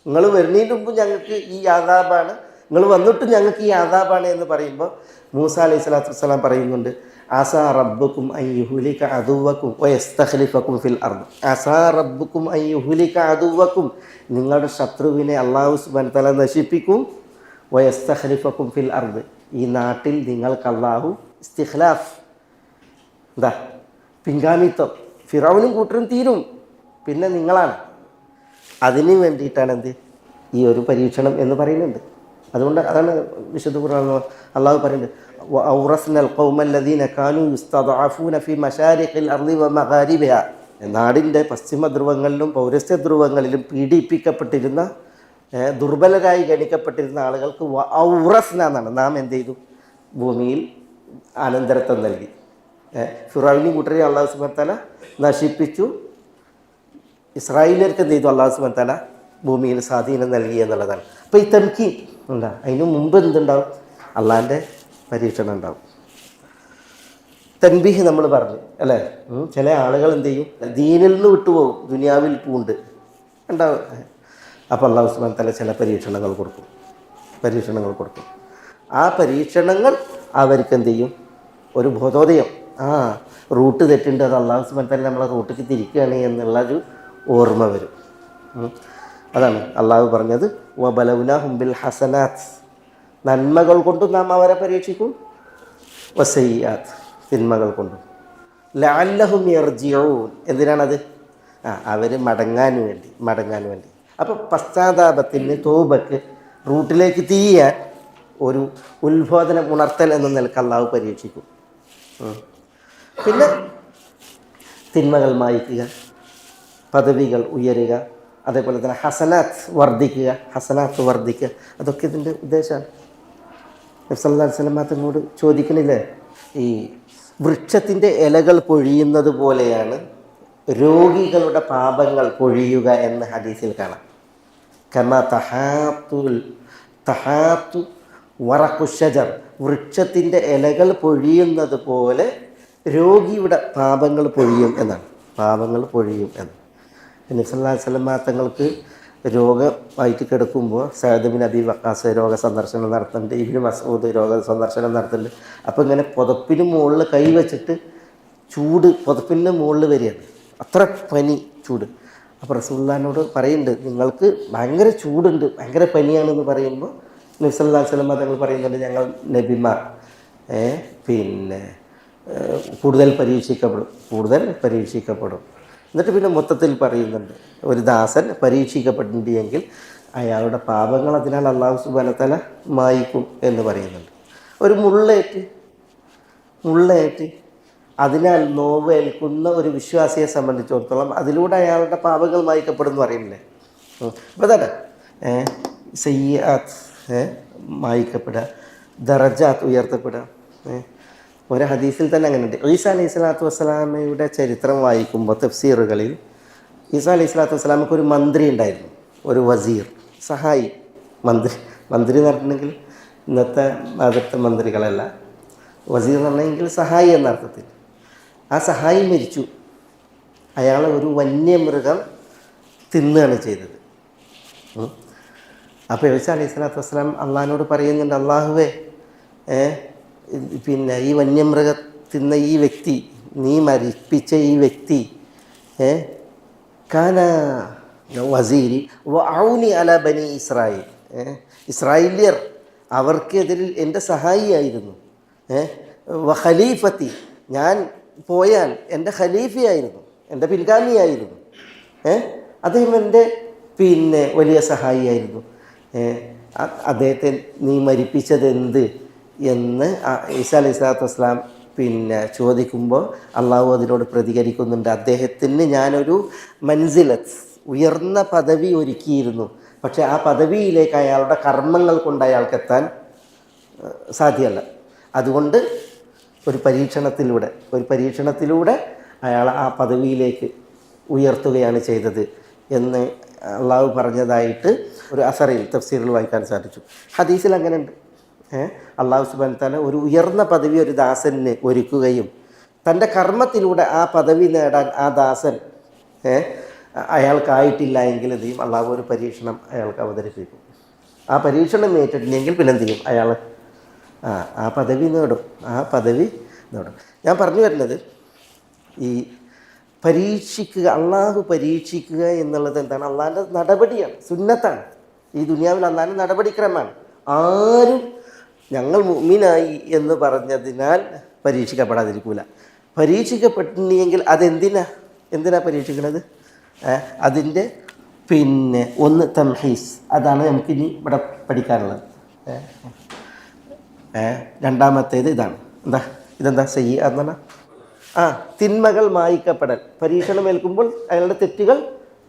നിങ്ങൾ വരുന്നതിന് മുമ്പ് ഞങ്ങൾക്ക് ഈ ആദാബാണ്, നിങ്ങൾ വന്നിട്ടും ഞങ്ങൾക്ക് ഈ ആദാബാണ് എന്ന് പറയുമ്പോൾ മൂസ അലൈഹി സ്വലാത്തു വസ്സലാം പറയുന്നുണ്ട്, ആസാ റബ്ബുക്കും അൻ യുഹ്ലിക അദുവക്കും വയസ്തഖ്ലിഫക്കും ഫിൽ അർദ്. ആസാ റബ്ബുക്കും അൻ യുഹ്ലിക അദുവക്കും, നിങ്ങളുടെ ശത്രുവിനെ അല്ലാഹു സുബ്ഹാനഹു വ തആല നശിപ്പിക്കും, വയസ്തഖ്ലിഫക്കും ഫിൽ അർദ്, ഈ നാട്ടിൽ നിങ്ങൾക്ക് അല്ലാഹു ഇസ്തിഖ്ലാഫ്, എന്താ പിൻഗാമിത്വം, ഫിറൗനും കൂട്ടരും തീരും, പിന്നെ നിങ്ങളാണ്. അതിന് വേണ്ടിയിട്ടാണ് എന്ത് ഈ ഒരു പരീക്ഷണം എന്ന് പറയുന്നുണ്ട്. അതുകൊണ്ട് അതാണ് വിശുദ്ധ ഖുർആൻ അള്ളാഹു പറയുന്നത്, വഔറസ്നൽ ഖൗമല്ലദീന കാനൂ യുസ്തദഅഫൂന ഫീ മശാരിഖിൽ അർളി വമഗാരിബിഹാ. നാടിൻ്റെ പശ്ചിമ ധ്രുവങ്ങളിലും പൗരസ്ത്യ ധ്രുവങ്ങളിലും പീഡിപ്പിക്കപ്പെട്ടിരുന്ന, ദുർബലരായി ഗണിക്കപ്പെട്ടിരുന്ന ആളുകൾക്ക് ഔറസ്ന എന്നാണ്, നാം എന്ത് ചെയ്തു, ഭൂമിയിൽ അനന്തരത്വം നൽകി. ഫിറൗനും കൂട്ടരെ അല്ലാഹു സുബ്ഹാനഹു വ തആല നശിപ്പിച്ചു. ഇസ്രായേലിയർക്ക് എന്ത് ചെയ്തു, അല്ലാഹു സുബ്ഹാനഹു വ തആല ഭൂമിയിൽ സ്വാധീനം നൽകി എന്നുള്ളതാണ്. അപ്പോൾ ഈ തംകീൻ ഉണ്ടാ, അതിന് മുമ്പ് എന്തുണ്ടാവും, അള്ളാഹിൻ്റെ പരീക്ഷണം ഉണ്ടാവും. തൻബീഹ് നമ്മൾ പറഞ്ഞു അല്ലേ. ചില ആളുകൾ എന്ത് ചെയ്യും, ദീനിൽ നിന്ന് വിട്ടുപോകും, ദുനിയാവിൽ പൂണ്ട് ഉണ്ടാവും. അപ്പോൾ അല്ലാഹു സുബ്ഹാനഹു വ തആല ചില പരീക്ഷണങ്ങൾ കൊടുക്കും. ആ പരീക്ഷണങ്ങൾ അവർക്ക് എന്ത് ചെയ്യും, ഒരു ബോധോദയം, റൂട്ട് തെറ്റുണ്ട്, അത് അല്ലാഹു സുബ്ഹാനഹു വ തആല നമ്മളെ റൂട്ടിലേക്ക് തിരിക്കുകയാണ് എന്നുള്ളൊരു ഓർമ്മ വരും. അതാണ് അള്ളാഹു പറഞ്ഞത്, വബലൗനാഹും ബിൽ ഹസനാത്ത്, നന്മകൾ കൊണ്ടും നാം അവരെ പരീക്ഷിക്കും, വസയ്യാത്ത്, തിന്മകൾ കൊണ്ടും, ലഅല്ലഹും യർജിഊൻ, എന്തിനാണത്, അവർ മടങ്ങാൻ വേണ്ടി. അപ്പോൾ പശ്ചാത്താപത്തിന്, തോബക്ക്, റൂട്ടിലേക്ക് തിരിയാൻ ഒരു ഉത്ബോധനം ഉണർത്തൽ എന്ന നിലക്ക് അള്ളാഹു പരീക്ഷിക്കും. പിന്നെ തിന്മകൾ മായ്ക്കുക, പദവികൾ ഉയരുക, അതേപോലെ തന്നെ ഹസനാത്ത് വർദ്ധിക്കുക, അതൊക്കെ ഇതിൻ്റെ ഉദ്ദേശമാണ്. നബി സല്ലല്ലാഹു അലൈഹി വസല്ലം തങ്ങളോട് ചോദിക്കണില്ലേ, ഈ വൃക്ഷത്തിൻ്റെ ഇലകൾ പൊഴിയുന്നത് പോലെയാണ് രോഗികളുടെ പാപങ്ങൾ പൊഴിയുക എന്ന് ഹദീസിൽ കാണാം. കമാ തഹാത്തു വറഖുശജർ, വൃക്ഷത്തിൻ്റെ ഇലകൾ പൊഴിയുന്നത് പോലെ രോഗിയുടെ പാപങ്ങൾ പൊഴിയും എന്നാണ്. നബി സല്ലല്ലാഹു അലൈഹി വസല്ലം തങ്ങൾക്ക് രോഗമായിട്ട് കിടക്കുമ്പോൾ സഅദ് ബിൻ അബി വഖാസ് രോഗ സന്ദർശനം നടത്തുന്നുണ്ട്, ഇബ്നു മസ്ഊദ് രോഗ സന്ദർശനം നടത്തുന്നുണ്ട്. അപ്പോൾ ഇങ്ങനെ പുതപ്പിന് മുകളിൽ കൈ വെച്ചിട്ട് ചൂട് പുതപ്പിൻ്റെ മുകളിൽ വരികയാണ്, അത്ര പനി ചൂട്. അപ്പോൾ റസൂലുള്ളാഹിനോട് പറയുന്നുണ്ട്, നിങ്ങൾക്ക് ഭയങ്കര ചൂടുണ്ട്, ഭയങ്കര പനിയാണെന്ന് പറയുമ്പോൾ നബി സല്ലല്ലാഹു അലൈഹി വസല്ലം തങ്ങൾ പറയുന്നുണ്ട്, ഞങ്ങൾ നബിമാർ പിന്നെ കൂടുതൽ പരീക്ഷിക്കപ്പെടും. എന്നിട്ട് പിന്നെ മൊത്തത്തിൽ പറയുന്നുണ്ട്, ഒരു ദാസൻ പരീക്ഷിക്കപ്പെട്ടിട്ടുണ്ട് എങ്കിൽ അയാളുടെ പാപങ്ങൾ അതിനാൽ അല്ലാഹു സുബ്ഹാനഹു വ തആല മായ്ക്കും എന്ന് പറയുന്നുണ്ട്. ഒരു മുള്ളേറ്റ് അതിനാൽ നോവേൽക്കുന്ന ഒരു വിശ്വാസിയെ സംബന്ധിച്ചിടത്തോളം അതിലൂടെ അയാളുടെ പാപങ്ങൾ മായ്ക്കപ്പെടുമെന്ന് പറയുന്നില്ലേ. അപ്പോൾ അതാണ് സയ്യിആത്ത് മായ്ക്കപ്പെടുക, ദറജാത്ത് ഉയർത്തപ്പെടുക. ഒരു ഹദീസിൽ തന്നെ അങ്ങനെയുണ്ട്. ഈസാ അലൈഹി സ്വലാത്തു വസ്സലാമയുടെ ചരിത്രം വായിക്കുമ്പോൾ തഫ്സീറുകളിൽ ഈസാ അലൈഹി സ്വലാത്തു വസ്സലാമക്ക് ഒരു മന്ത്രി ഉണ്ടായിരുന്നു, ഒരു വസീർ, സഹായി. മന്ത്രി എന്ന് പറഞ്ഞിട്ടുണ്ടെങ്കിൽ ഇന്നത്തെ ഭാഗത്തെ മന്ത്രികളല്ല, വസീർ എന്ന് പറഞ്ഞെങ്കിൽ സഹായി എന്ന അർത്ഥത്തിൽ. ആ സഹായി മരിച്ചു. അയാളെ ഒരു വന്യമൃഗം തിന്നുകയാണ് ചെയ്തത്. അപ്പോൾ ഈസാ അലൈഹി സ്വലാത്തു വസ്സലാം അള്ളാഹിനോട് പറയുന്നുണ്ട്, അള്ളാഹുവേ, പിന്നെ ഈ വന്യമൃഗ തിന്ന ഈ വ്യക്തി, നീ മരിപ്പിച്ച ഈ വ്യക്തി കാന വസീരി വഔനി അല ബനി ഇസ്രായേൽ, ഇസ്രായേലിയർ അവർക്കെതിരിൽ എൻ്റെ സഹായിയായിരുന്നു. ഖലീഫത്തി, ഞാൻ പോയാൽ എൻ്റെ ഖലീഫയായിരുന്നു, എൻ്റെ പിൻഗാമിയായിരുന്നു. അദ്ദേഹം എൻ്റെ പിന്നെ വലിയ സഹായിയായിരുന്നു. അദ്ദേഹത്തെ നീ മരിപ്പിച്ചത് എന്ത് എന്ന് ഈസാ അലൈഹി സ്വലാത്തു വസ്സലാം പിന്നെ ചോദിക്കുമ്പോൾ അള്ളാഹു അതിനോട് പ്രതികരിക്കുന്നുണ്ട്, അദ്ദേഹത്തിന് ഞാനൊരു മൻസിലത്ത്, ഉയർന്ന പദവി ഒരുക്കിയിരുന്നു. പക്ഷേ ആ പദവിയിലേക്ക് അയാളുടെ കർമ്മങ്ങൾ കൊണ്ട് അയാൾക്കെത്താൻ സാധ്യമല്ല. അതുകൊണ്ട് ഒരു പരീക്ഷണത്തിലൂടെ അയാൾ ആ പദവിയിലേക്ക് ഉയർത്തുകയാണ് ചെയ്തത് എന്ന് അള്ളാഹു പറഞ്ഞതായിട്ട് ഒരു അസറിൽ തഫ്സീറിൽ വായിക്കാൻ സാധിച്ചു. ഹദീസിൽ അങ്ങനെയുണ്ട്. അള്ളാഹു സുബ്ഹാനഹു വ തആല ഒരു ഉയർന്ന പദവി ഒരു ദാസന് ഒരുക്കുകയും തൻ്റെ കർമ്മത്തിലൂടെ ആ പദവി നേടാൻ ആ ദാസൻ അയാൾക്കായിട്ടില്ല എങ്കിൽ എന്ത് ചെയ്യും, അള്ളാഹു ഒരു പരീക്ഷണം അയാൾക്ക് അവതരിപ്പിക്കും. ആ പരീക്ഷണം നേരിട്ടില്ലെങ്കിൽ പിന്നെ എന്ത് ചെയ്യും, അയാൾ ആ പദവി നേടും. ഞാൻ പറഞ്ഞു വരുന്നത്, ഈ അള്ളാഹു പരീക്ഷിക്കുക എന്നുള്ളത് എന്താണ്, അള്ളാഹിൻ്റെ നടപടിയാണ്, സുന്നത്താണ്. ഈ ദുനിയാവിൽ അള്ളാഹിൻ്റെ നടപടിക്രമമാണ്. ആരും ഞങ്ങൾ മുഅ്മിനായി എന്ന് പറഞ്ഞതിനാൽ പരീക്ഷിക്കപ്പെടാതിരിക്കില്ല. പരീക്ഷിക്കപ്പെട്ടിട്ടുണ്ടെങ്കിൽ എന്തിനാ പരീക്ഷിക്കുന്നത്? അതിൻ്റെ പിന്നെ ഒന്ന് തംഹീസ്, അതാണ് നമുക്കിനി ഇവിടെ പഠിക്കാനുള്ളത്. രണ്ടാമത്തേത് ഇതെന്താ സയ്യിഅത്ത് എന്ന് പറഞ്ഞാൽ തിന്മകൾ മായ്ക്കപ്പെടൽ. പരീക്ഷണം ഏൽക്കുമ്പോൾ അയാളുടെ തെറ്റുകൾ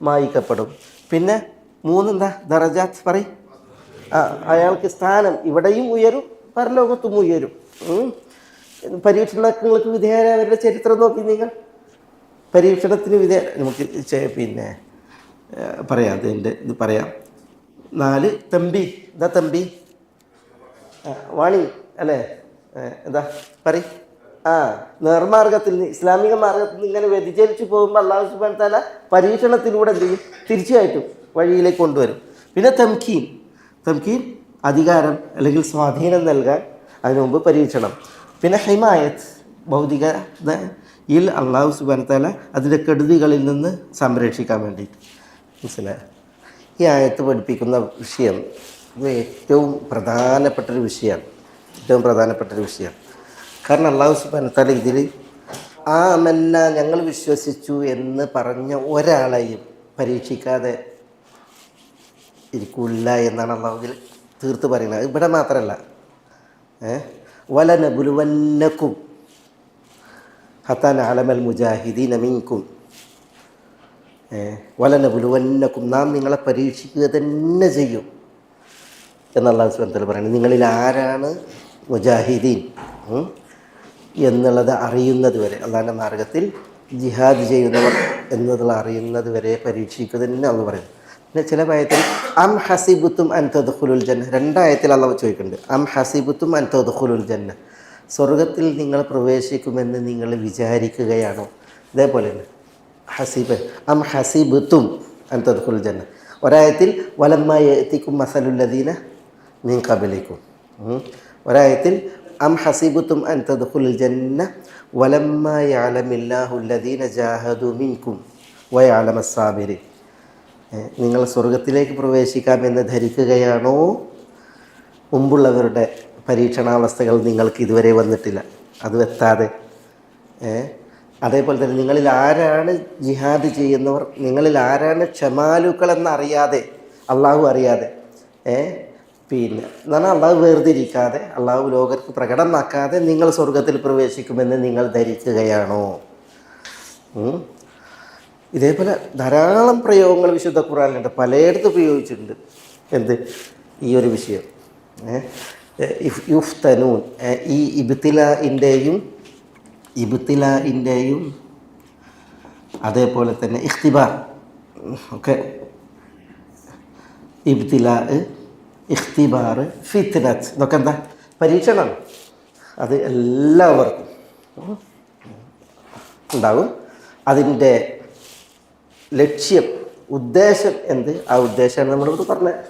മായ്ക്കപ്പെടും. പിന്നെ മൂന്നെന്താ ദറജാത്ത് പറയും, അയാൾക്ക് സ്ഥാനം ഇവിടെയും ഉയരും പരലോകത്തും ഉയരും. പരീക്ഷണങ്ങൾക്ക് വിധേയരായവരുടെ ചരിത്രം നോക്കി നിങ്ങൾ, പരീക്ഷണത്തിന് നമുക്ക് പിന്നെ പറയാം, അതിൻ്റെ ഇത് പറയാം. 4 തമ്പി വാണി അല്ലേ, എന്താ പറയും, നേർമാർഗത്തിൽ നിന്ന്, ഇസ്ലാമിക മാർഗത്തിൽ നിന്ന് ഇങ്ങനെ വ്യതിചലിച്ച് പോകുമ്പോൾ അല്ലാഹു സുബ്ഹാനഹു വ തആല പരീക്ഷണത്തിലൂടെ എന്ത് ചെയ്യും, തീർച്ചയായിട്ടും വഴിയിലേക്ക് കൊണ്ടുവരും. പിന്നെ തംകീൻ അധികാരം അല്ലെങ്കിൽ സ്വാധീനം നൽകാൻ, അതിനു മുമ്പ് പരീക്ഷണം. പിന്നെ ഹിമായത്ത്, ഭൗതികതയിൽ അല്ലാഹു സുബ്ഹാനഹു വ തആല അതിൻ്റെ കെടുതികളിൽ നിന്ന് സംരക്ഷിക്കാൻ വേണ്ടിയിട്ട്. മനസ്സിലായി? ഈ ആയത്ത് പഠിപ്പിക്കുന്ന വിഷയം ഇത് ഏറ്റവും പ്രധാനപ്പെട്ടൊരു വിഷയമാണ്. കാരണം അല്ലാഹു സുബ്ഹാനഹു വ തആല ഇതിൽ ആമന്ന, ഞങ്ങൾ വിശ്വസിച്ചു എന്ന് പറഞ്ഞ ഒരാളെയും പരീക്ഷിക്കാതെ ഇരിക്കില്ല എന്നാണ് അല്ലാഹു ഇതിൽ തീർത്ത് പറയുന്നത്. ഇവിടെ മാത്രമല്ല, വലനബുലുവന്നക്കും ഹത്താ നഅലമൽ മുജാഹിദീന മിൻകും, വലനബുലുവന്നക്കും, നാം നിങ്ങളെ പരീക്ഷിക്കുക തന്നെ ചെയ്യും എന്ന് അല്ലാഹു സുബ്ഹാനഹു വ തആല പറയുന്നത്. നിങ്ങളിൽ ആരാണ് മുജാഹിദീൻ എന്നുള്ളത് അറിയുന്നത് വരെ, അള്ളാഹിൻ്റെ മാർഗത്തിൽ ജിഹാദ് ചെയ്യുന്നവർ എന്നതുള്ള അറിയുന്നത് വരെ പരീക്ഷിക്കുക തന്നെ എന്ന് പറയുന്നത്. പിന്നെ ചില ആയത്തിൽ അം ഹസിബുത്തും അൻ തദ്ഖുലുൽ ജന്ന, 2 ആയത്തിൽ അള്ളാഹു ചോദിക്കുന്നുണ്ട്, അം ഹസിബുത്തും അൻ തദ്ഖുലുൽ ജന്ന, സ്വർഗത്തിൽ നിങ്ങൾ പ്രവേശിക്കുമെന്ന് നിങ്ങൾ വിചാരിക്കുകയാണോ? ഇതേപോലെ തന്നെ അം ഹസിബുത്തും അൻ തദ്ഖുലുൽ ജന്ന. ഒരായത്തിൽ വലമ്മ യഅതികും മസലുൽ ലദീന മിൻ ഖബലിക്കും, ഒരായത്തിൽ അം ഹസിബുത്തും അൻ തദ്ഖുലുൽ ജന്ന വലമ്മാ യഅലമില്ലാഹു അല്ലദീന ജാഹദു മിൻകും വയഅലമസ് സാബിരീൻ. നിങ്ങൾ സ്വർഗത്തിലേക്ക് പ്രവേശിക്കാമെന്ന് ധരിക്കുകയാണോ? മുമ്പുള്ളവരുടെ പരീക്ഷണാവസ്ഥകൾ നിങ്ങൾക്ക് ഇതുവരെ വന്നിട്ടില്ല, അത് എത്താതെ. അതേപോലെ തന്നെ നിങ്ങളിൽ ആരാണ് ജിഹാദ് ചെയ്യുന്നവർ, നിങ്ങളിൽ ആരാണ് ക്ഷമാലുക്കൾ എന്നറിയാതെ, അള്ളാഹു അറിയാതെ, പിന്നെ എന്നാൽ അള്ളാഹു വേർതിരിക്കാതെ, അള്ളാഹു ലോകർക്ക് പ്രകടമാക്കാതെ നിങ്ങൾ സ്വർഗത്തിൽ പ്രവേശിക്കുമെന്ന് നിങ്ങൾ ധരിക്കുകയാണോ? ഇതേപോലെ ധാരാളം പ്രയോഗങ്ങൾ വിശുദ്ധ ഖുർആനിലുണ്ട്, പലയിടത്തും ഉപയോഗിച്ചിട്ടുണ്ട്. എന്ത് ഈ ഒരു വിഷയം യുഫ്തനൂൻ, ഈ ഇബ്തിലാഇൻ്റെയും അതേപോലെ തന്നെ ഇഖ്തിബാർ ഒക്കെ, ഇബ്തിലാ, ഇഖ്തിബാർ, ഫിത്നത്ത്, ഇതൊക്കെ എന്താ? പരീക്ഷണം. അത് എല്ലാവർക്കും ഉണ്ടാകും. അതിൻ്റെ ലക്ഷ്യം, ഉദ്ദേശം എന്ത്? ആ ഉദ്ദേശമാണ് നമ്മളിവിടെ പറഞ്ഞത്.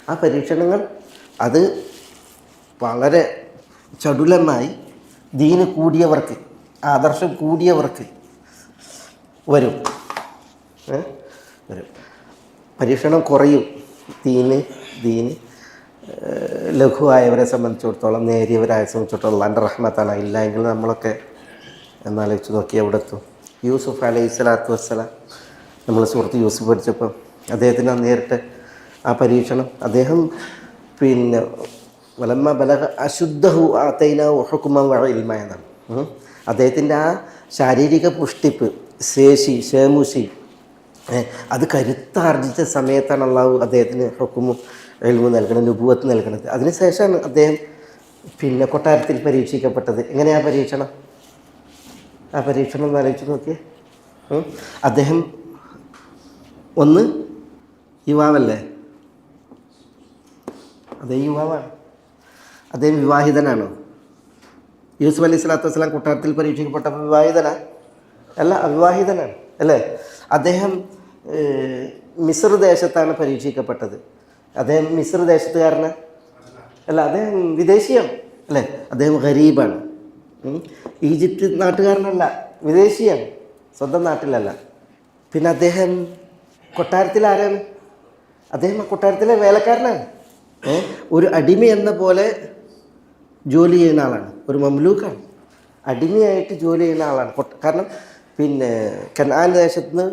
ആ പരീക്ഷണങ്ങൾ അത് വളരെ ചടുലമായി ദീന് കൂടിയവർക്ക്, ആദർശം കൂടിയവർക്ക് വരും. പരീക്ഷണം കുറയും. ദീന് ലഘുവായവരെ സംബന്ധിച്ചിടത്തോളം, നേരിയവരെ സംബന്ധിച്ചിടത്തോളം എൻ്റെ റഹ്മത്താണ്. ഇല്ല എങ്കിൽ നമ്മളൊക്കെ എന്നാലോചിച്ച് നോക്കി എവിടെ എത്തും? യൂസുഫ് അലൈഹി സ്വലാത്തു വസ്സലാം, നമ്മൾ സുഹൃത്ത് യൂസുഫ് പഠിച്ചപ്പം അദ്ദേഹത്തിന് നേരിട്ട് ആ പരീക്ഷണം, അദ്ദേഹം പിന്നെ വലമ്മ ബലഗ അശുദ്ധഹു ആതൈനാഹു ഹുക്മൻ വ ഇൽമ എന്നാണ്. അദ്ദേഹത്തിൻ്റെ ആ ശാരീരിക പുഷ്ടിപ്പ്, ശേഷി, ശേമുഷി, അത് കരുത്താർജിച്ച സമയത്താണ് അള്ളാഹു അദ്ദേഹത്തിന് ഹുക്മും ഇൽമും നൽകണത്, നുബുവത്ത് നൽകണത്. അതിനുശേഷമാണ് അദ്ദേഹം പിന്നെ കൊട്ടാരത്തിൽ പരീക്ഷിക്കപ്പെട്ടത്. എങ്ങനെയാണ് പരീക്ഷണം? ആ പരീക്ഷണം ഒന്ന് ആലോചിച്ച് നോക്കിയേ. അദ്ദേഹം ഒന്ന് യുവാവല്ലേ? അതേ യുവാവാണ്. അദ്ദേഹം വിവാഹിതനാണോ? യൂസുഫ് അലൈഹി സ്വലാത്തു വസ്സലാം കൊട്ടാരത്തിൽ പരീക്ഷിക്കപ്പെട്ടപ്പോൾ വിവാഹിതനാ? അല്ല, അവിവാഹിതനാണ് അല്ലേ? അദ്ദേഹം മിസ്ർ ദേശത്താണ് പരീക്ഷിക്കപ്പെട്ടത്. അദ്ദേഹം മിസ്ർ ദേശത്തുകാരനാ? അല്ല, അദ്ദേഹം വിദേശിയാണ് അല്ലേ? അദ്ദേഹം ഗരീബാണ്. ഈജിപ്ത് നാട്ടുകാരനല്ല, വിദേശിയാണ്, സ്വന്തം നാട്ടിലല്ല. പിന്നെ അദ്ദേഹം കൊട്ടാരത്തിൽ ആരാണ്? അദ്ദേഹം കൊട്ടാരത്തിലെ വേലക്കാരനാണ്. ഒരു അടിമ എന്ന പോലെ ജോലി ചെയ്യുന്ന ആളാണ്, ഒരു മംലൂക്കാണ്, അടിമയായിട്ട് ജോലി ചെയ്യുന്ന ആളാണ്. കാരണം പിന്നെ കനാൻ ദേശത്ത് നിന്ന്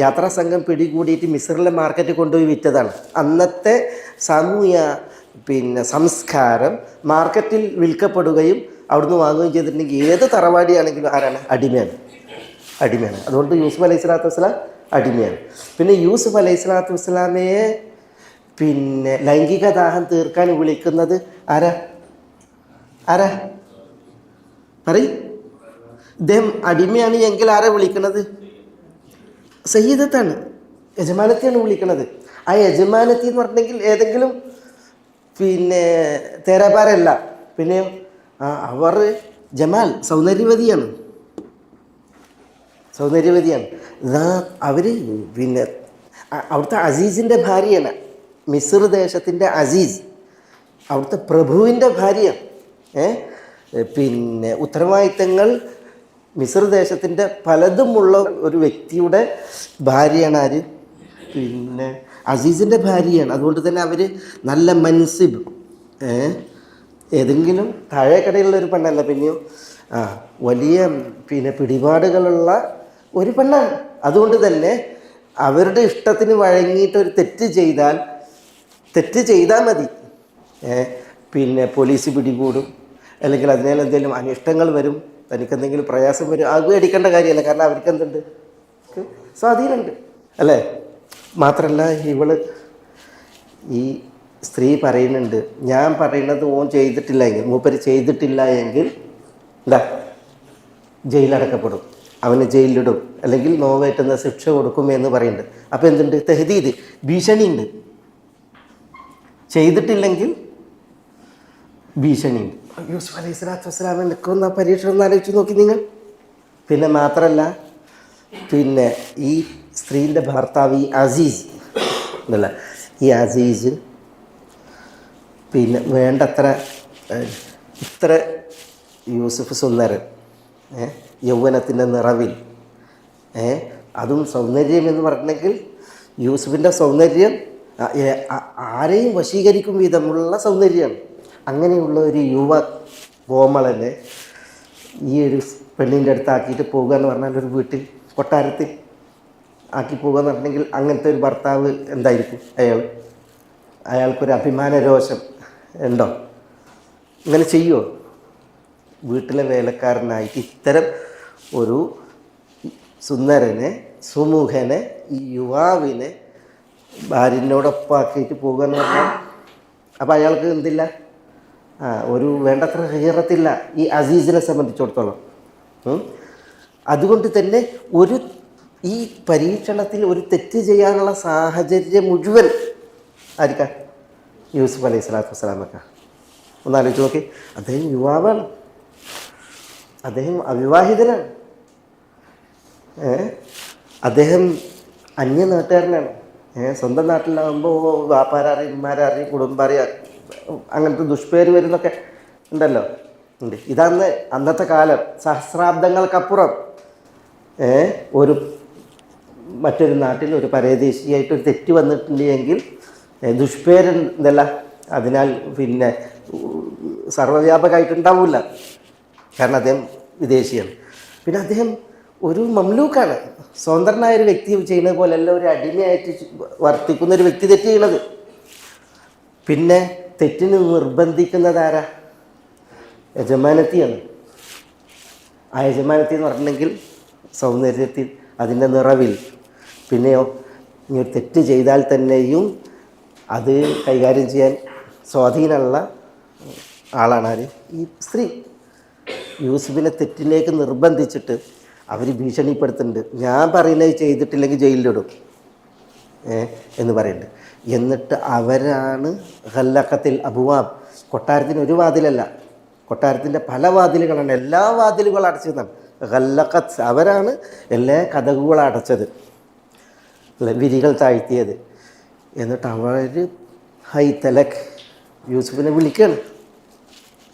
യാത്രാ സംഘം പിടികൂടിയിട്ട് മിസ്റിലെ മാർക്കറ്റിൽ കൊണ്ടുപോയി വിറ്റതാണ്. അന്നത്തെ സാമൂഹ്യ സംസ്കാരം മാർക്കറ്റിൽ വിൽക്കപ്പെടുകയും അവിടുന്ന് വാങ്ങുകയും ചെയ്തിട്ടുണ്ടെങ്കിൽ ഏത് തറവാടിയാണെങ്കിലും ആരാണ്? അടിമയാണ്. അതുകൊണ്ട് യൂസുഫ് അലൈഹി സ്വലാത്തു വസ്സലാം അടിമയാണ്. പിന്നെ യൂസുഫ് അലൈഹി സ്വലാത്തു വസ്സലാമയെ ലൈംഗിക ദാഹം തീർക്കാൻ വിളിക്കുന്നത് ആരാ പറയും? ഇദ്ദേഹം അടിമയാണ് എങ്കിൽ ആരാ വിളിക്കുന്നത്? സയ്യിദത്താണ്, യജമാനത്തെയാണ് വിളിക്കുന്നത്. ആ യജമാനത്തി എന്ന് പറഞ്ഞിട്ടുണ്ടെങ്കിൽ ഏതെങ്കിലും തേരാപാരല്ല. പിന്നെ അവർ ജമാൽ, സൗന്ദര്യവതിയാണ്. അവർ അവിടുത്തെ അസീസിൻ്റെ ഭാര്യയാണ്. മിസ്ർ ദേശത്തിൻ്റെ അസീസ്, അവിടുത്തെ പ്രഭുവിൻ്റെ ഭാര്യ. ഉത്തരവാദിത്തങ്ങൾ മിസ്ർ ദേശത്തിൻ്റെ പലതുമുള്ള ഒരു വ്യക്തിയുടെ ഭാര്യയാണ് ആര്? അസീസിൻ്റെ ഭാര്യയാണ്. അതുകൊണ്ട് തന്നെ അവർ നല്ല മൻസിബ്, ഏതെങ്കിലും താഴേക്കടയിലുള്ള ഒരു പെണ്ണല്ല, പിന്നെയോ വലിയ പിടിപാടുകളുള്ള ഒരു പെണ്ണാണ്. അതുകൊണ്ട് തന്നെ അവരുടെ ഇഷ്ടത്തിന് വഴങ്ങിയിട്ട് ഒരു തെറ്റ് ചെയ്താൽ മതി, പോലീസ് പിടികൂടും, അല്ലെങ്കിൽ അതിനേൽ എന്തെങ്കിലും അനിഷ്ടങ്ങൾ വരും, തനിക്കെന്തെങ്കിലും പ്രയാസം വരും. അത് അടിക്കേണ്ട കാര്യമല്ല, കാരണം അവർക്ക് എന്തുണ്ട്? സ്വാധീനമുണ്ട് അല്ലേ? മാത്രമല്ല ഈ സ്ത്രീ പറയുന്നുണ്ട്, ഞാൻ പറയുന്നത് ഓൻ ചെയ്തിട്ടില്ല എങ്കിൽ, മൂപ്പര് ചെയ്തിട്ടില്ല എങ്കിൽ ജയിലടക്കപ്പെടും, അവന് ജയിലിലിടും, അല്ലെങ്കിൽ നോവേറ്റുന്ന ശിക്ഷ കൊടുക്കുമെന്ന് പറയുന്നുണ്ട്. അപ്പോൾ എന്തുണ്ട്? തെഹദീദ്, ഭീഷണിയുണ്ട്. ചെയ്തിട്ടില്ലെങ്കിൽ ഭീഷണിയുണ്ട്. യൂസുഫ് അലൈഹി സ്വലാത്തു വസ്സലാമെ നിൽക്കുന്ന പരീക്ഷണം ഒന്ന് ആലോചിച്ച് നോക്കി നിങ്ങൾ. പിന്നെ മാത്രമല്ല, ഈ സ്ത്രീൻ്റെ ഭർത്താവ് ഈ അസീസ് ഈ അസീസ് വേണ്ടത്ര ഇത്ര യൂസുഫ് സുന്ദരൻ, യൗവനത്തിൻ്റെ നിറവിൽ, അതും സൗന്ദര്യം എന്ന് പറഞ്ഞെങ്കിൽ യൂസുഫിൻ്റെ സൗന്ദര്യം ആരെയും വശീകരിക്കും വിധമുള്ള സൗന്ദര്യമാണ്. അങ്ങനെയുള്ള ഒരു യുവ കോമളനെ ഈ ഒരു പെണ്ണിൻ്റെ അടുത്താക്കിയിട്ട് പോകുക എന്ന് പറഞ്ഞാൽ, ഒരു വീട്ടിൽ കൊട്ടാരത്തിൽ ആക്കി പോകുക എന്ന് പറഞ്ഞെങ്കിൽ അങ്ങനത്തെ ഒരു ഭർത്താവ് എന്തായിരിക്കും? അയാൾക്കൊരു അഭിമാന രോഷം ഉണ്ടോ? ഇങ്ങനെ ചെയ്യുമോ? വീട്ടിലെ വേലക്കാരനായിട്ട് ഇത്തരം ഒരു സുന്ദരനെ, സുമുഖനെ, ഈ യുവാവിനെ ഭാര്യനോടൊപ്പമാക്കിയിട്ട് പോകുക എന്ന് പറഞ്ഞാൽ, അപ്പോൾ അയാൾക്ക് എന്തില്ല? ഒരു വേണ്ടത്ര ഹീറത്തില്ല ഈ അസീസിനെ സംബന്ധിച്ചിടത്തോളം. അതുകൊണ്ട് തന്നെ ഈ പരീക്ഷണത്തിൽ ഒരു തെറ്റ് ചെയ്യാനുള്ള സാഹചര്യം മുഴുവൻ ആയിരിക്കാം യൂസുഫ് അലൈഹി സ്വലാത്തു വസ്സലാമൊക്കെ. ഒന്ന് ആലോചിച്ച് നോക്കി. അദ്ദേഹം യുവാവാണ്, അദ്ദേഹം അവിവാഹിതനാണ്, അദ്ദേഹം അന്യനാട്ടുകാരനാണ്. സ്വന്തം നാട്ടിലാകുമ്പോൾ വാപ്പാരറിയും, ഉമ്മാരറിയും, കുടുംബാറിയും, അങ്ങനത്തെ ദുഷ്പേര് വരുന്നൊക്കെ ഉണ്ടല്ലോ, ഉണ്ട്. അന്നത്തെ കാലം, സഹസ്രാബ്ദങ്ങൾക്കപ്പുറം മറ്റൊരു നാട്ടിൽ ഒരു പരദേശിയായിട്ടൊരു തെറ്റ് വന്നിട്ടുണ്ടെങ്കിൽ ദുഷ്പേര് എന്തല്ല, അതിനാൽ പിന്നെ സർവ്വവ്യാപകമായിട്ടുണ്ടാവില്ല. കാരണം അദ്ദേഹം വിദേശിയാണ്. പിന്നെ അദ്ദേഹം ഒരു മംലൂക്കാണ്, സ്വതന്ത്രനായൊരു വ്യക്തി ചെയ്യുന്നത് പോലെയല്ല ഒരു അടിമയായിട്ട് വർത്തിക്കുന്ന ഒരു വ്യക്തി തെറ്റ് ചെയ്യണത്. പിന്നെ തെറ്റിന് നിർബന്ധിക്കുന്നത് ആരാ? യജമാനത്തിയാണ്. ആ യജമാനത്തി എന്ന് പറഞ്ഞിട്ടുണ്ടെങ്കിൽ സൗന്ദര്യത്തിൽ, അതിൻ്റെ നിറവിൽ, പിന്നെയോ ഇനി ഒരു തെറ്റ് ചെയ്താൽ തന്നെയും അത് കൈകാര്യം ചെയ്യാൻ സ്വാധീനമുള്ള ആളാണ് ആര്? ഈ സ്ത്രീ. യൂസുഫിനെ തെറ്റിലേക്ക് നിർബന്ധിച്ചിട്ട് അവർ ഭീഷണിപ്പെടുത്തുന്നുണ്ട്. ഞാൻ പറയുന്നത് ചെയ്തിട്ടില്ലെങ്കിൽ ജയിലിലിടും എന്ന് പറയുന്നുണ്ട്. എന്നിട്ട് അവരാണ് ഖല്ലഖത്തിൽ അബുവാബ്, കൊട്ടാരത്തിന് ഒരു വാതിലല്ല, കൊട്ടാരത്തിൻ്റെ പല വാതിലുകളാണ്, എല്ലാ വാതിലുകളും അടച്ചതാണ്. ഖല്ലഖത്ത്, അവരാണ് എല്ലാ കതകുകളും അടച്ചത്, വിരികൾ താഴ്ത്തിയത്. എന്നിട്ട് അവർ ഹൈതലക്, യൂസുഫിനെ വിളിക്കുകയാണ്.